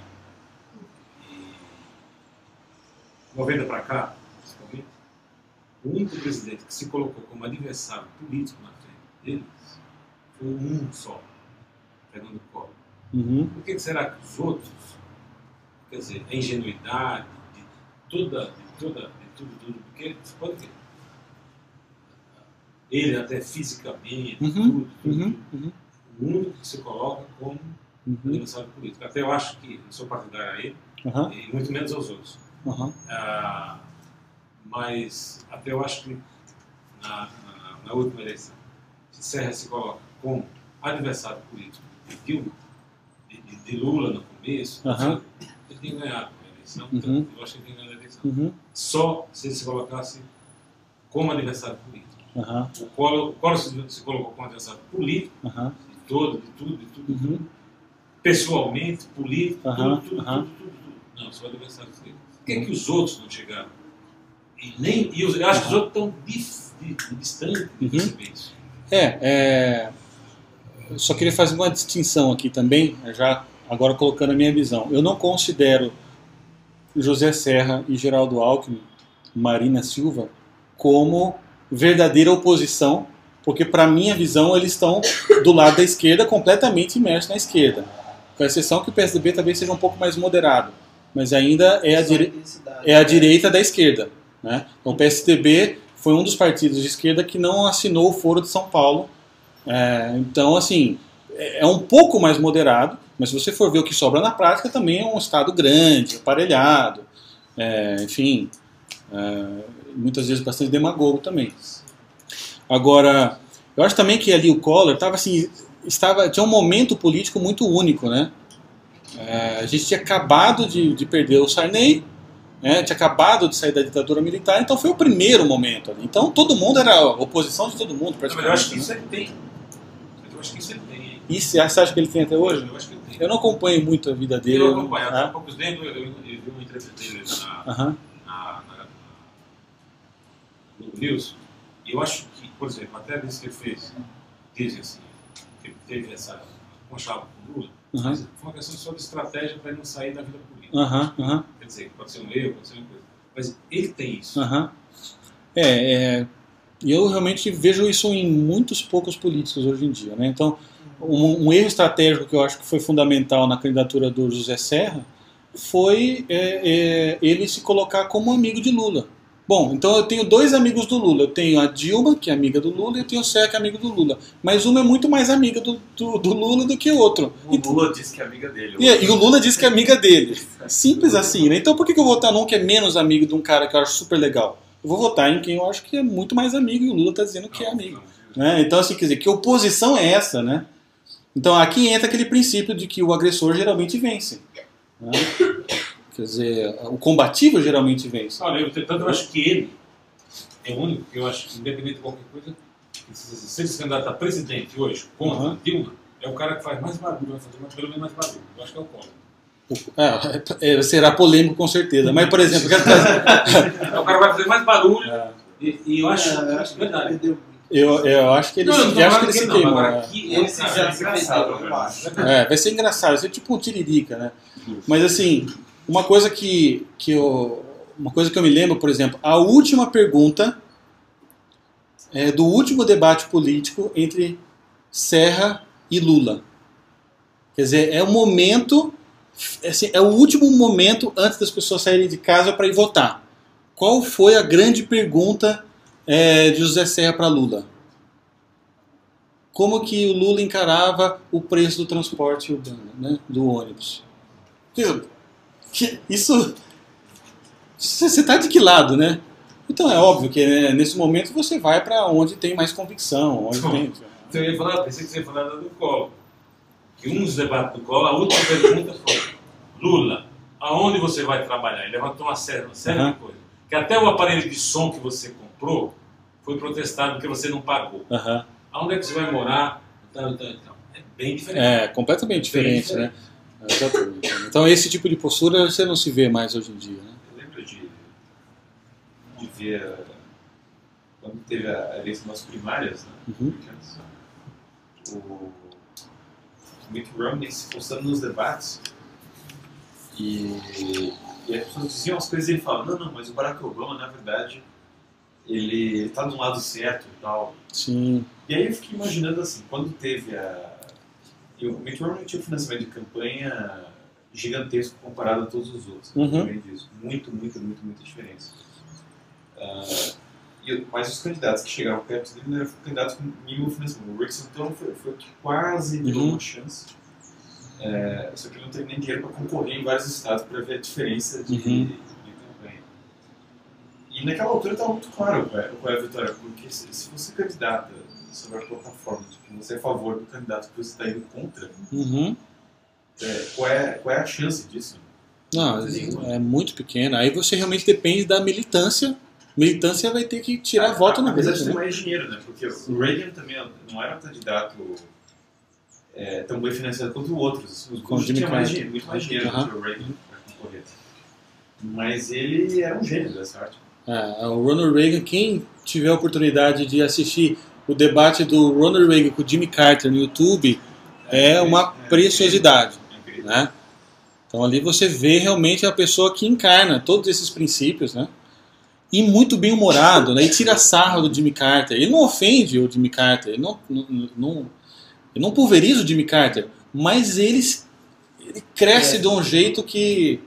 90 para cá, principalmente, o único presidente que se colocou como adversário político na frente deles foi um só, Fernando Collor. Por que será que os outros, quer dizer, a ingenuidade de tudo, porque você pode ver, ele até fisicamente, tudo, o único que se coloca como adversário político. Até eu acho que, não sou partidário a ele, e muito menos aos outros. Mas até eu acho que na última eleição, se Serra se coloca como adversário político de Dilma, de Lula no começo, ele tem ganhado a eleição, então eu acho que ele tem ganhado a eleição. Só se ele se colocasse como adversário político. O Collor se colocou como adversário político, de tudo, pessoalmente, político, tudo. Não, sou adversário dele. Por que os outros não chegaram? Eu acho que os outros estão distantes de receber isso. Eu só queria fazer uma distinção aqui também, já agora colocando a minha visão. Eu não considero José Serra e Geraldo Alckmin, Marina Silva, como verdadeira oposição, porque para minha visão eles estão do lado da esquerda, completamente imersos na esquerda. Com a exceção que o PSDB talvez seja um pouco mais moderado, mas ainda é a direita da esquerda, né? Então o PSDB foi um dos partidos de esquerda que não assinou o Foro de São Paulo. Então, assim, é um pouco mais moderado, mas se você for ver o que sobra na prática, também é um Estado grande, aparelhado, enfim, muitas vezes bastante demagogo também. Agora, eu acho também que ali o Collor tinha um momento político muito único, né? A gente tinha acabado de perder o Sarney, tinha acabado de sair da ditadura militar, então foi o primeiro momento ali. Então todo mundo era a oposição de todo mundo, praticamente. Mas eu acho que isso ele tem. E você acha que ele tem até hoje? Eu acho que ele tem. Eu não acompanho muito a vida dele. Eu não acompanho. Há poucos tempos eu vi uma entrevista dele no News. E eu acho que, por exemplo, até a vez que ele fez, dizem assim, que ele teve essa conchava com o Lula, mas foi uma questão só de estratégia para ele não sair da vida política. Quer dizer, pode ser um erro, pode ser uma coisa. Mas ele tem isso. E eu realmente vejo isso em muitos poucos políticos hoje em dia, né? Então, um erro estratégico que eu acho que foi fundamental na candidatura do José Serra foi ele se colocar como amigo de Lula. Bom, então eu tenho dois amigos do Lula. Eu tenho a Dilma, que é amiga do Lula, e eu tenho o Serra, que é amigo do Lula. Mas uma é muito mais amiga do Lula do que o outro. O Lula disse que é amiga dele. E o Lula disse que é amiga dele. Simples assim, né? Então por que eu vou votar num que é menos amigo de um cara que eu acho super legal? Eu vou votar em quem eu acho que é muito mais amigo e o Lula está dizendo que é amigo. Né? Então, assim, quer dizer, que oposição é essa, né? Então aqui entra aquele princípio de que o agressor geralmente vence. Né? Quer dizer, o combativo geralmente vence. Olha, eu acho que ele é o único que eu acho que, independente de qualquer coisa, se ele se candidato a presidente hoje contra Dilma, é o cara que faz mais barulho, vai fazer pelo menos mais barulho. Eu acho que é o Collor. Será polêmico com certeza. Mas, por exemplo, o cara vai fazer mais barulho e eu acho verdade. Eu acho que ele se queimou. Ele se já é engraçado, eu acho. Vai ser engraçado, vai ser tipo um tiririca, né? Mas assim, uma coisa que eu me lembro, por exemplo, a última pergunta do último debate político entre Serra e Lula. Quer dizer, é o momento, assim, é o último momento antes das pessoas saírem de casa para ir votar. Qual foi a grande pergunta de José Serra para Lula? Como que o Lula encarava o preço do transporte urbano, né, do ônibus? Isso, você está de que lado, né? Então é óbvio que nesse momento você vai para onde tem mais convicção, onde tem... Pensei que você ia falar do Collor. Que um dos debates do Collor, a última pergunta foi: Lula, aonde você vai trabalhar? Ele levantou uma série de coisas. Que até o aparelho de som que você comprou foi protestado porque você não pagou. Aonde é que você vai morar? Então. É bem diferente. Completamente diferente, né? Exatamente. Então esse tipo de postura você não se vê mais hoje em dia, né? Eu lembro de ver quando teve a eleição das primárias, né? O Mitt Romney se postando nos debates e as pessoas diziam as coisas e ele falava, não, mas o Barack Obama, na verdade, ele tá do lado certo e tal. Sim. E aí eu fiquei imaginando assim, quando teve o Mitt Romney tinha um financiamento de campanha gigantesco comparado a todos os outros. Muito, muita diferença. Mas os candidatos que chegaram perto dele eram candidatos com mínimo financiamento. O Rick Santorum foi o que quase deu uma chance. Só que ele não teve nem dinheiro para concorrer em vários estados para ver a diferença de campanha. E naquela altura estava muito claro qual é a vitória, porque se você candidata sobre a plataforma de que você é a favor do candidato que você está indo contra, qual é a chance disso? Não, é muito pequena. Aí você realmente depende da militância. Militância vai ter que tirar voto no Apesar de ter mais dinheiro, né? Porque o Reagan também não era um candidato tão bem financiado quanto outros. Os Bush tinham muito mais dinheiro do que o Reagan para concorrer. Mas ele era um gênio dessa arte. O Ronald Reagan, quem tiver a oportunidade de assistir o debate do Ronald Reagan com o Jimmy Carter no YouTube, é uma preciosidade. Né? Então ali você vê realmente a pessoa que encarna todos esses princípios, né? E muito bem humorado, né? E tira sarro do Jimmy Carter. Ele não ofende o Jimmy Carter, ele não pulveriza o Jimmy Carter, mas ele cresce de um jeito que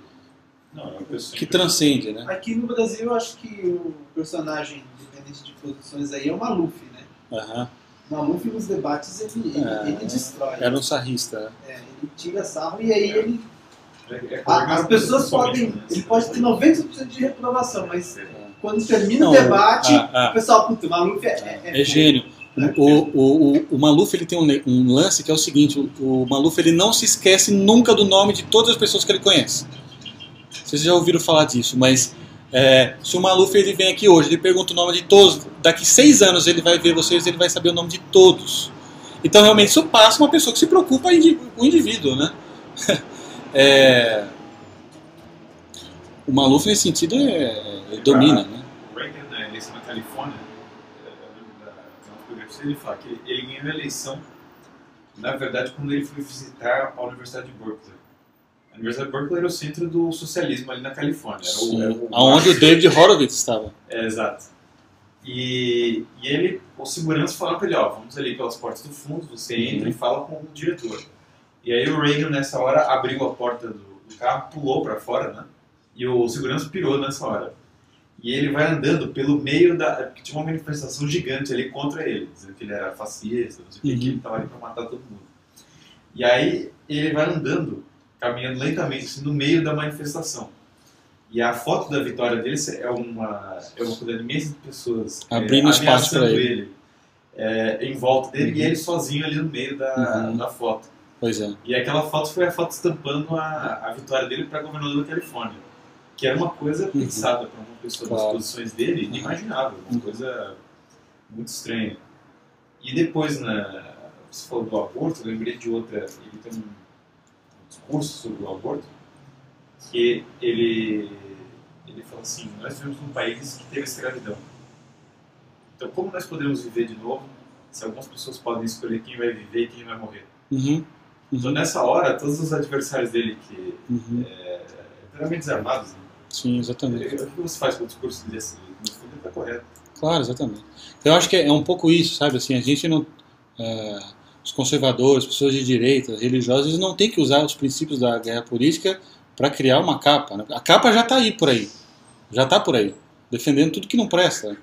transcende, né? Aqui no Brasil eu acho que o personagem, independente de posições aí, é o Maluf, né? O Maluf nos debates ele destrói. Era um sarrista. Ele tira sarro e aí ele... As pessoas podem... Ele pode ter 90% de reprovação, mas quando termina o debate, o pessoal, puta, o Maluf é gênio. O Maluf ele tem um lance que é o seguinte, o Maluf ele não se esquece nunca do nome de todas as pessoas que ele conhece. Vocês já ouviram falar disso, mas se o Maluf ele vem aqui hoje, ele pergunta o nome de todos, daqui 6 anos ele vai ver vocês, ele vai saber o nome de todos. Então realmente isso passa uma pessoa que se preocupa com o indivíduo, né? O Maluf nesse sentido domina, né? O Reagan, na eleição na Califórnia, ele fala que ele ganhou a eleição, na verdade, quando ele foi visitar a Universidade de Berkeley. A Universidade de Berkeley era o centro do socialismo ali na Califórnia. Onde o David Horowitz estava. Exato. E o segurança falou para ele, vamos ali pelas portas do fundo, você entra e fala com o diretor. E aí o Reagan, nessa hora, abriu a porta do carro, pulou para fora, né? E o segurança pirou nessa hora. E ele vai andando pelo meio porque tinha uma manifestação gigante ali contra ele, dizendo que ele era fascista, não sei o que, ele estava ali para matar todo mundo. E aí ele vai andando, caminhando lentamente, assim, no meio da manifestação. E a foto da vitória dele é uma quantidade imensa de pessoas abrindo espaço para ele em volta dele e ele sozinho ali no meio da foto. Pois é. E aquela foto foi a foto estampando a vitória dele para governador da Califórnia, que era uma coisa pensada para uma pessoa das posições dele, inimaginável, uma coisa muito estranha. E depois, você falou do aborto, eu lembrei de outra, ele tem um discurso sobre o aborto, que ele fala assim, nós vivemos num país que teve escravidão. Então, como nós podemos viver de novo se algumas pessoas podem escolher quem vai viver e quem vai morrer? Então, nessa hora, todos os adversários dele, que inteiramente desarmados, né? Sim, exatamente. O que você faz com o discurso desse? No fundo, está correto. Claro, exatamente. Eu acho que é um pouco isso, sabe? Assim, a gente não... os conservadores, pessoas de direita, religiosos, eles não têm que usar os princípios da guerra política para criar uma capa. Né? A capa já está aí por aí. Já está por aí. Defendendo tudo que não presta.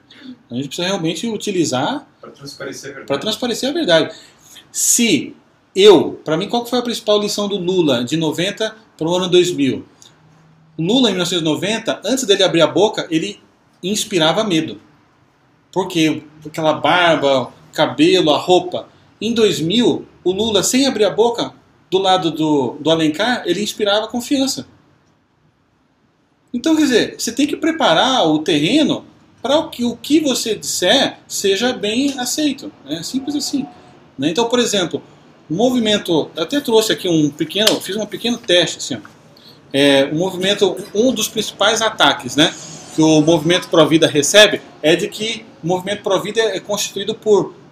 A gente precisa realmente utilizar para transparecer a verdade. Para transparecer a verdade. Para mim, qual que foi a principal lição do Lula de 90 para o ano 2000? O Lula, em 1990, antes dele abrir a boca, ele inspirava medo. Porque aquela barba, cabelo, a roupa. Em 2000, o Lula, sem abrir a boca, do lado do Alencar, ele inspirava confiança. Então, quer dizer, você tem que preparar o terreno para que o que você disser seja bem aceito. É simples assim. Então, por exemplo, o movimento, eu até trouxe aqui fiz um pequeno teste, assim, o movimento, um dos principais ataques, né, que o movimento Pró-Vida recebe é de que o movimento Pró-Vida é constituído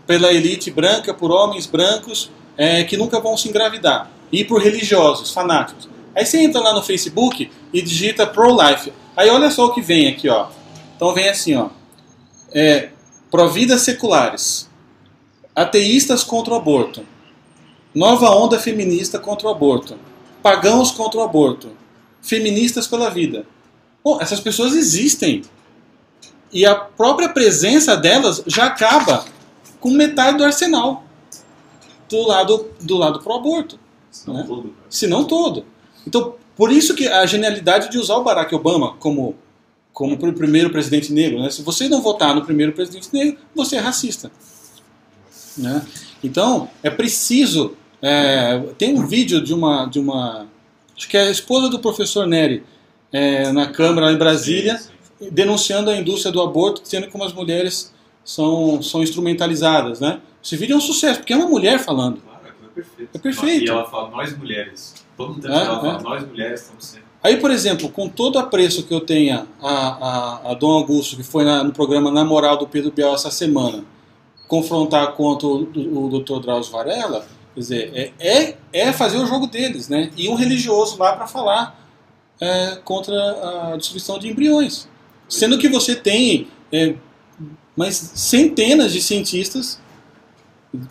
pela elite branca, por homens brancos que nunca vão se engravidar, e por religiosos, fanáticos. Aí você entra lá no Facebook e digita pro-life. Aí olha só o que vem aqui, ó. Então vem assim, ó. Pró-vidas seculares. Ateístas contra o aborto. Nova onda feminista contra o aborto. Pagãos contra o aborto. Feministas pela vida. Bom, essas pessoas existem. E a própria presença delas já acaba com metade do arsenal do lado pro aborto. Se não todo. Então, por isso que a genialidade de usar o Barack Obama como primeiro presidente negro, né? Se você não votar no primeiro presidente negro, você é racista, né? Então, é preciso... tem um vídeo de uma... Acho que é a esposa do professor Nery, na Câmara lá em Brasília, denunciando a indústria do aborto, dizendo como as mulheres são instrumentalizadas, né? Esse vídeo é um sucesso, porque é uma mulher falando. Claro, é perfeito. É perfeito. E ela fala, nós mulheres. Todo tempo ela fala, nós mulheres estamos sendo. Aí, por exemplo, com todo o apreço que eu tenho a Dom Augusto, que foi no programa Na Moral do Pedro Bial essa semana, confrontar contra o Dr. Drauzio Varela, quer dizer, fazer o jogo deles, né? E um religioso lá para falar contra a distribuição de embriões. Sendo que você tem mais centenas de cientistas,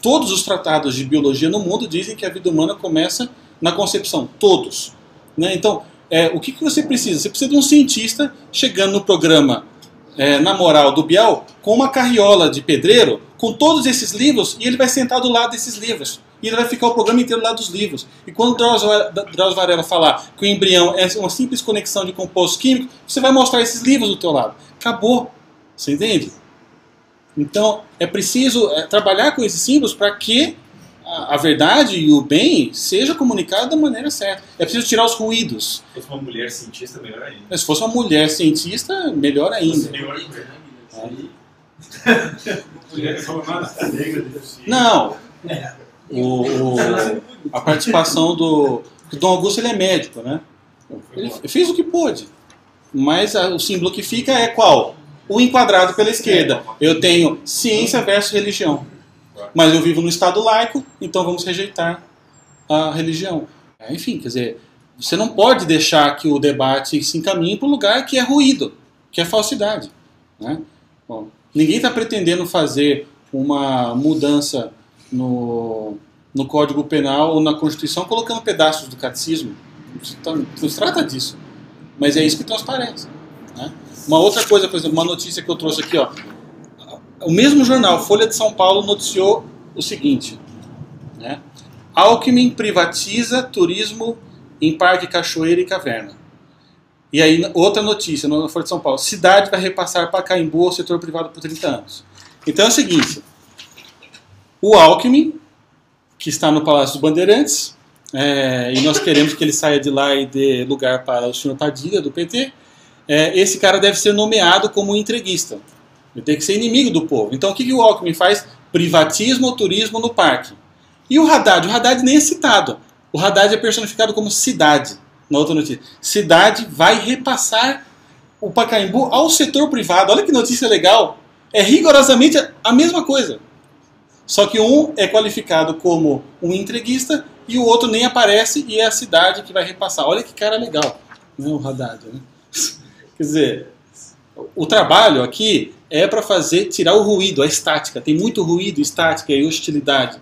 todos os tratados de biologia no mundo dizem que a vida humana começa na concepção, todos, né? Então, o que você precisa? Você precisa de um cientista chegando no programa Na Moral do Bial com uma carriola de pedreiro, com todos esses livros, e ele vai sentar do lado desses livros. E ele vai ficar o programa inteiro lá dos livros. E quando o Drauzio Varela falar que o embrião é uma simples conexão de compostos químicos, você vai mostrar esses livros do teu lado. Acabou. Você entende? Então, é preciso trabalhar com esses símbolos para que a verdade e o bem seja comunicado da maneira certa. É preciso tirar os ruídos. Se fosse uma mulher cientista, melhor ainda. Se fosse uma mulher cientista, melhor ainda. Não. A participação do Dom Augusto, ele é médico, né? Ele fez o que pôde. Mas o símbolo que fica é qual? O enquadrado pela esquerda. Eu tenho ciência versus religião. Mas eu vivo no Estado laico, então vamos rejeitar a religião. Enfim, quer dizer, você não pode deixar que o debate se encaminhe para um lugar que é ruído, que é falsidade, né? Bom, ninguém está pretendendo fazer uma mudança no Código Penal ou na Constituição colocando pedaços do catecismo. Não se trata disso. Mas é isso que transparece, né? Uma outra coisa, por exemplo, uma notícia que eu trouxe aqui, ó. O mesmo jornal, Folha de São Paulo, noticiou o seguinte, né? Alckmin privatiza turismo em Parque Cachoeira e Caverna. E aí, outra notícia, na Folha de São Paulo, cidade vai repassar Pacaembu ao setor privado por 30 anos. Então é o seguinte, o Alckmin, que está no Palácio dos Bandeirantes, e nós queremos que ele saia de lá e dê lugar para o senhor Padilha, do PT, esse cara deve ser nomeado como entreguista. Ele tem que ser inimigo do povo. Então o que o Alckmin faz? Privatismo ou turismo no parque. E o Haddad nem é citado. O Haddad é personificado como cidade, na outra notícia. Cidade vai repassar o Pacaembu ao setor privado. Olha que notícia legal. É rigorosamente a mesma coisa. Só que um é qualificado como um entreguista e o outro nem aparece e é a cidade que vai repassar. Olha que cara legal, né, o Haddad, né? Quer dizer, o trabalho aqui é para tirar o ruído, a estática. Tem muito ruído, estática e hostilidade.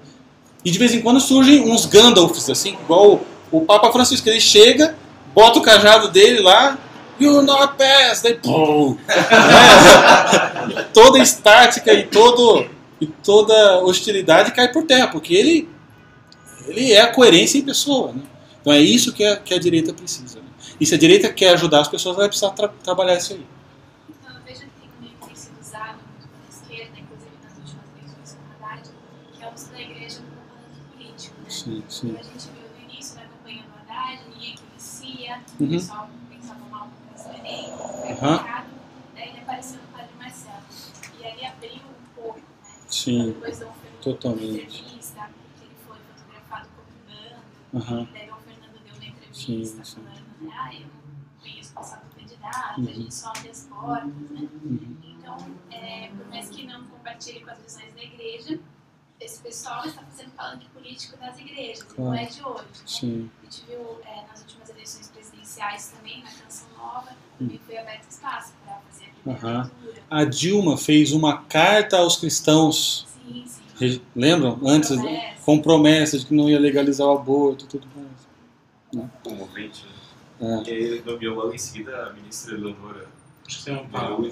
E de vez em quando surgem uns Gandalfs, assim, igual o Papa Francisco. Ele chega, bota o cajado dele lá, "You not pass", daí pum! Toda estática e toda hostilidade cai por terra, porque ele é a coerência em pessoa, né? Então é isso que a direita precisa, né? E se a direita quer ajudar as pessoas, ela vai precisar trabalhar isso aí. Então, eu vejo que tem um meio que tem sido usado muito pela esquerda, inclusive nas últimas eleições com Haddad, que é o uso da igreja no componente político, né? Sim. Então, a gente viu no início da campanha do Haddad, ninguém conhecia, o pessoal pensava mal no brasileiro, foi complicado, daí ele apareceu no Padre Marcelo. E aí abriu um pouco, né? Sim, depois totalmente. Entrevista, que ele foi fotografado Daí o Fernando deu uma entrevista falando, né, eu não conheço o passado do candidato, a gente só abre as portas, né? Então, por mais que não compartilhe com as visões da igreja, esse pessoal está fazendo palanque político das igrejas, e não é de hoje, né? Sim. A gente viu nas últimas eleições presidenciais também, na Canção Nova, também foi aberto espaço para fazer a primeira leitura. A Dilma fez uma carta aos cristãos. Sim, sim. Lembram? Antes, com promessa de que não ia legalizar o aborto e tudo mais. Comovente, né? E aí ele nomeou logo em seguida a ministra Eleonora. Acho que tem um papo.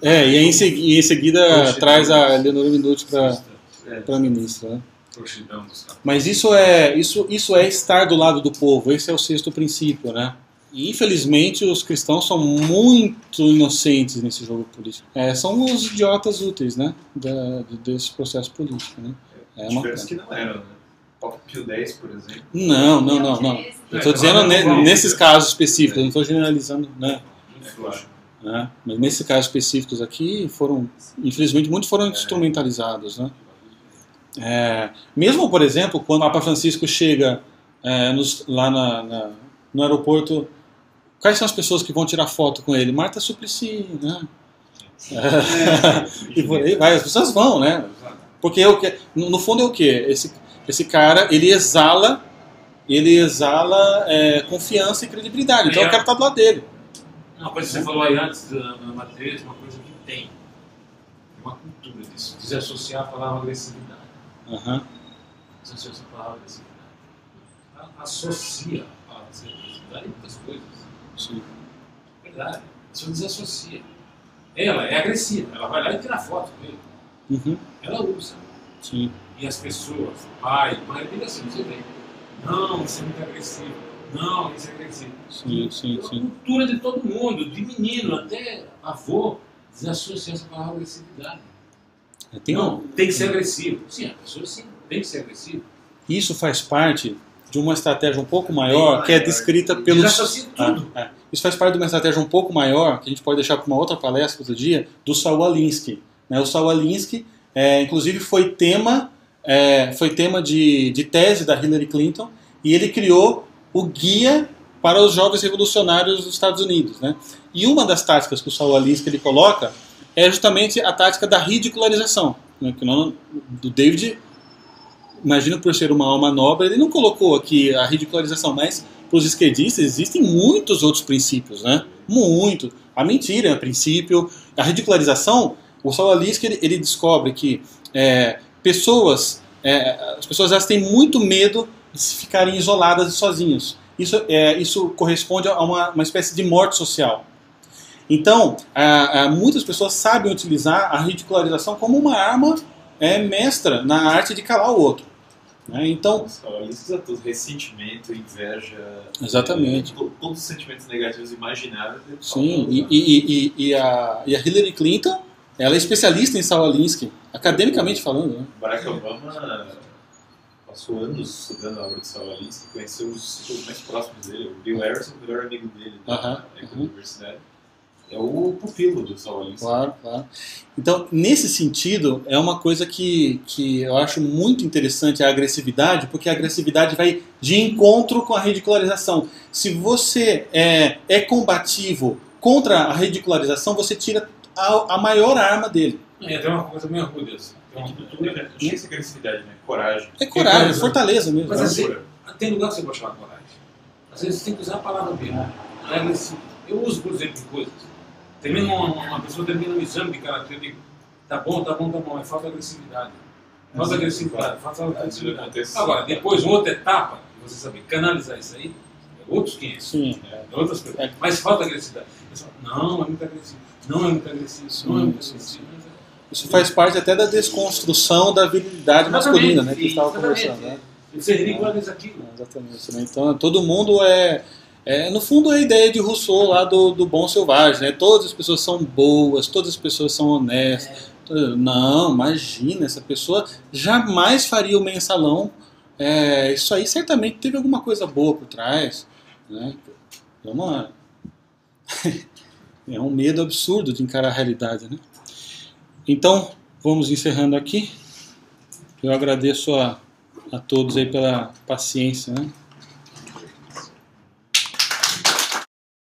E aí em seguida traz a Eleonora Minuti para ministra. Né? Mas isso é estar do lado do povo. Esse é o sexto princípio, né? E infelizmente os cristãos são muito inocentes nesse jogo político. São os idiotas úteis, né? Desse processo político, né? Diversos que não eram, né? Papa Pio X, por exemplo. Não. Eu estou dizendo nesses casos específicos, não estou generalizando, né? Mas nesses casos específicos aqui, infelizmente, muitos foram instrumentalizados, né? Mesmo, por exemplo, quando o Papa Francisco chega lá no aeroporto, quais são as pessoas que vão tirar foto com ele? Marta Suplicy, né? E por aí vai, as pessoas vão, né? Porque no fundo é o quê? Esse cara, ele exala confiança e credibilidade. Então eu quero estar do lado dele. Uma coisa que você falou aí antes, Ana Matheus, uma coisa que tem uma cultura disso, desassociar a palavra agressividade. Desassociar a palavra agressividade. Associa a palavra agressividade em muitas coisas. Sim. Verdade. A pessoa desassocia. Ela é agressiva, ela vai lá e tira foto com ele. Ela usa. Sim. E as pessoas, pai, mãe, diga assim, você vem. Não, isso é muito agressivo. Não, isso é agressivo. Sim. A cultura de todo mundo, de menino até avô, desassociar essa palavra agressividade. Tem que ser agressivo. Sim, a pessoa sim, tem que ser agressiva. Isso faz parte de uma estratégia um pouco maior, que é descrita pelos... Desassocia tudo. Isso faz parte de uma estratégia um pouco maior, que a gente pode deixar para uma outra palestra outro dia, do Saul Alinsky. O Saul Alinsky, inclusive, foi tema de tese da Hillary Clinton, e ele criou o guia para os jovens revolucionários dos Estados Unidos, né? E uma das táticas que o Saul Alinsky ele coloca é justamente a tática da ridicularização, né? Que do David, imagino por ser uma alma nobre, ele não colocou aqui a ridicularização, mas para os esquerdistas existem muitos outros princípios, né? Muito. A mentira é um princípio. A ridicularização, o Saul Alinsky ele descobre que as pessoas elas têm muito medo de se ficarem isoladas e sozinhos. Isso corresponde a uma espécie de morte social. Então, muitas pessoas sabem utilizar a ridicularização como uma arma mestra na arte de calar o outro. Né? Então, isso é tudo, ressentimento, inveja. Exatamente. Todos os sentimentos negativos imagináveis. Sim, e a Hillary Clinton, ela é especialista em Saul Alinsky, academicamente falando. Né? Barack Obama passou anos estudando a obra de Saul Alinsky, conheceu os círculos mais próximos dele. O Bill Harrison, o melhor amigo dele da universidade. É o pupilo do Saul Alinsky. Claro. Então, nesse sentido, é uma coisa que eu acho muito interessante a agressividade, porque a agressividade vai de encontro com a ridicularização. Se você é combativo contra a ridicularização, você tira a maior arma dele. Tem uma coisa meio ruim dessa. Tem essa agressividade, né? Coragem. É coragem, fortaleza mesmo. Mas assim, tem lugar que você pode chamar coragem. Às vezes você tem que usar a palavra mesmo. É agressivo. Eu uso, por exemplo, coisas. Uma pessoa termina um exame de caráter, eu digo, tá bom, mas falta agressividade. Falta agressividade. Agora, depois, uma outra etapa, você saber canalizar isso aí, outros 500. Sim. Outras coisas. Mas falta agressividade. Não, é muito agressivo. Não é muito agressivo. Não é muito agressivo. Isso faz parte até da desconstrução da virilidade masculina, né? Que a gente estava conversando. Né? Você ridiculariza aquilo. Exatamente. Né? Então, todo mundo no fundo, a ideia de Rousseau lá do bom selvagem, né? Todas as pessoas são boas, todas as pessoas são honestas. Não, imagina, essa pessoa jamais faria o mensalão. Isso aí certamente teve alguma coisa boa por trás. Né? É um medo absurdo de encarar a realidade. Né? Então, vamos encerrando aqui. Eu agradeço a a todos aí pela paciência, né?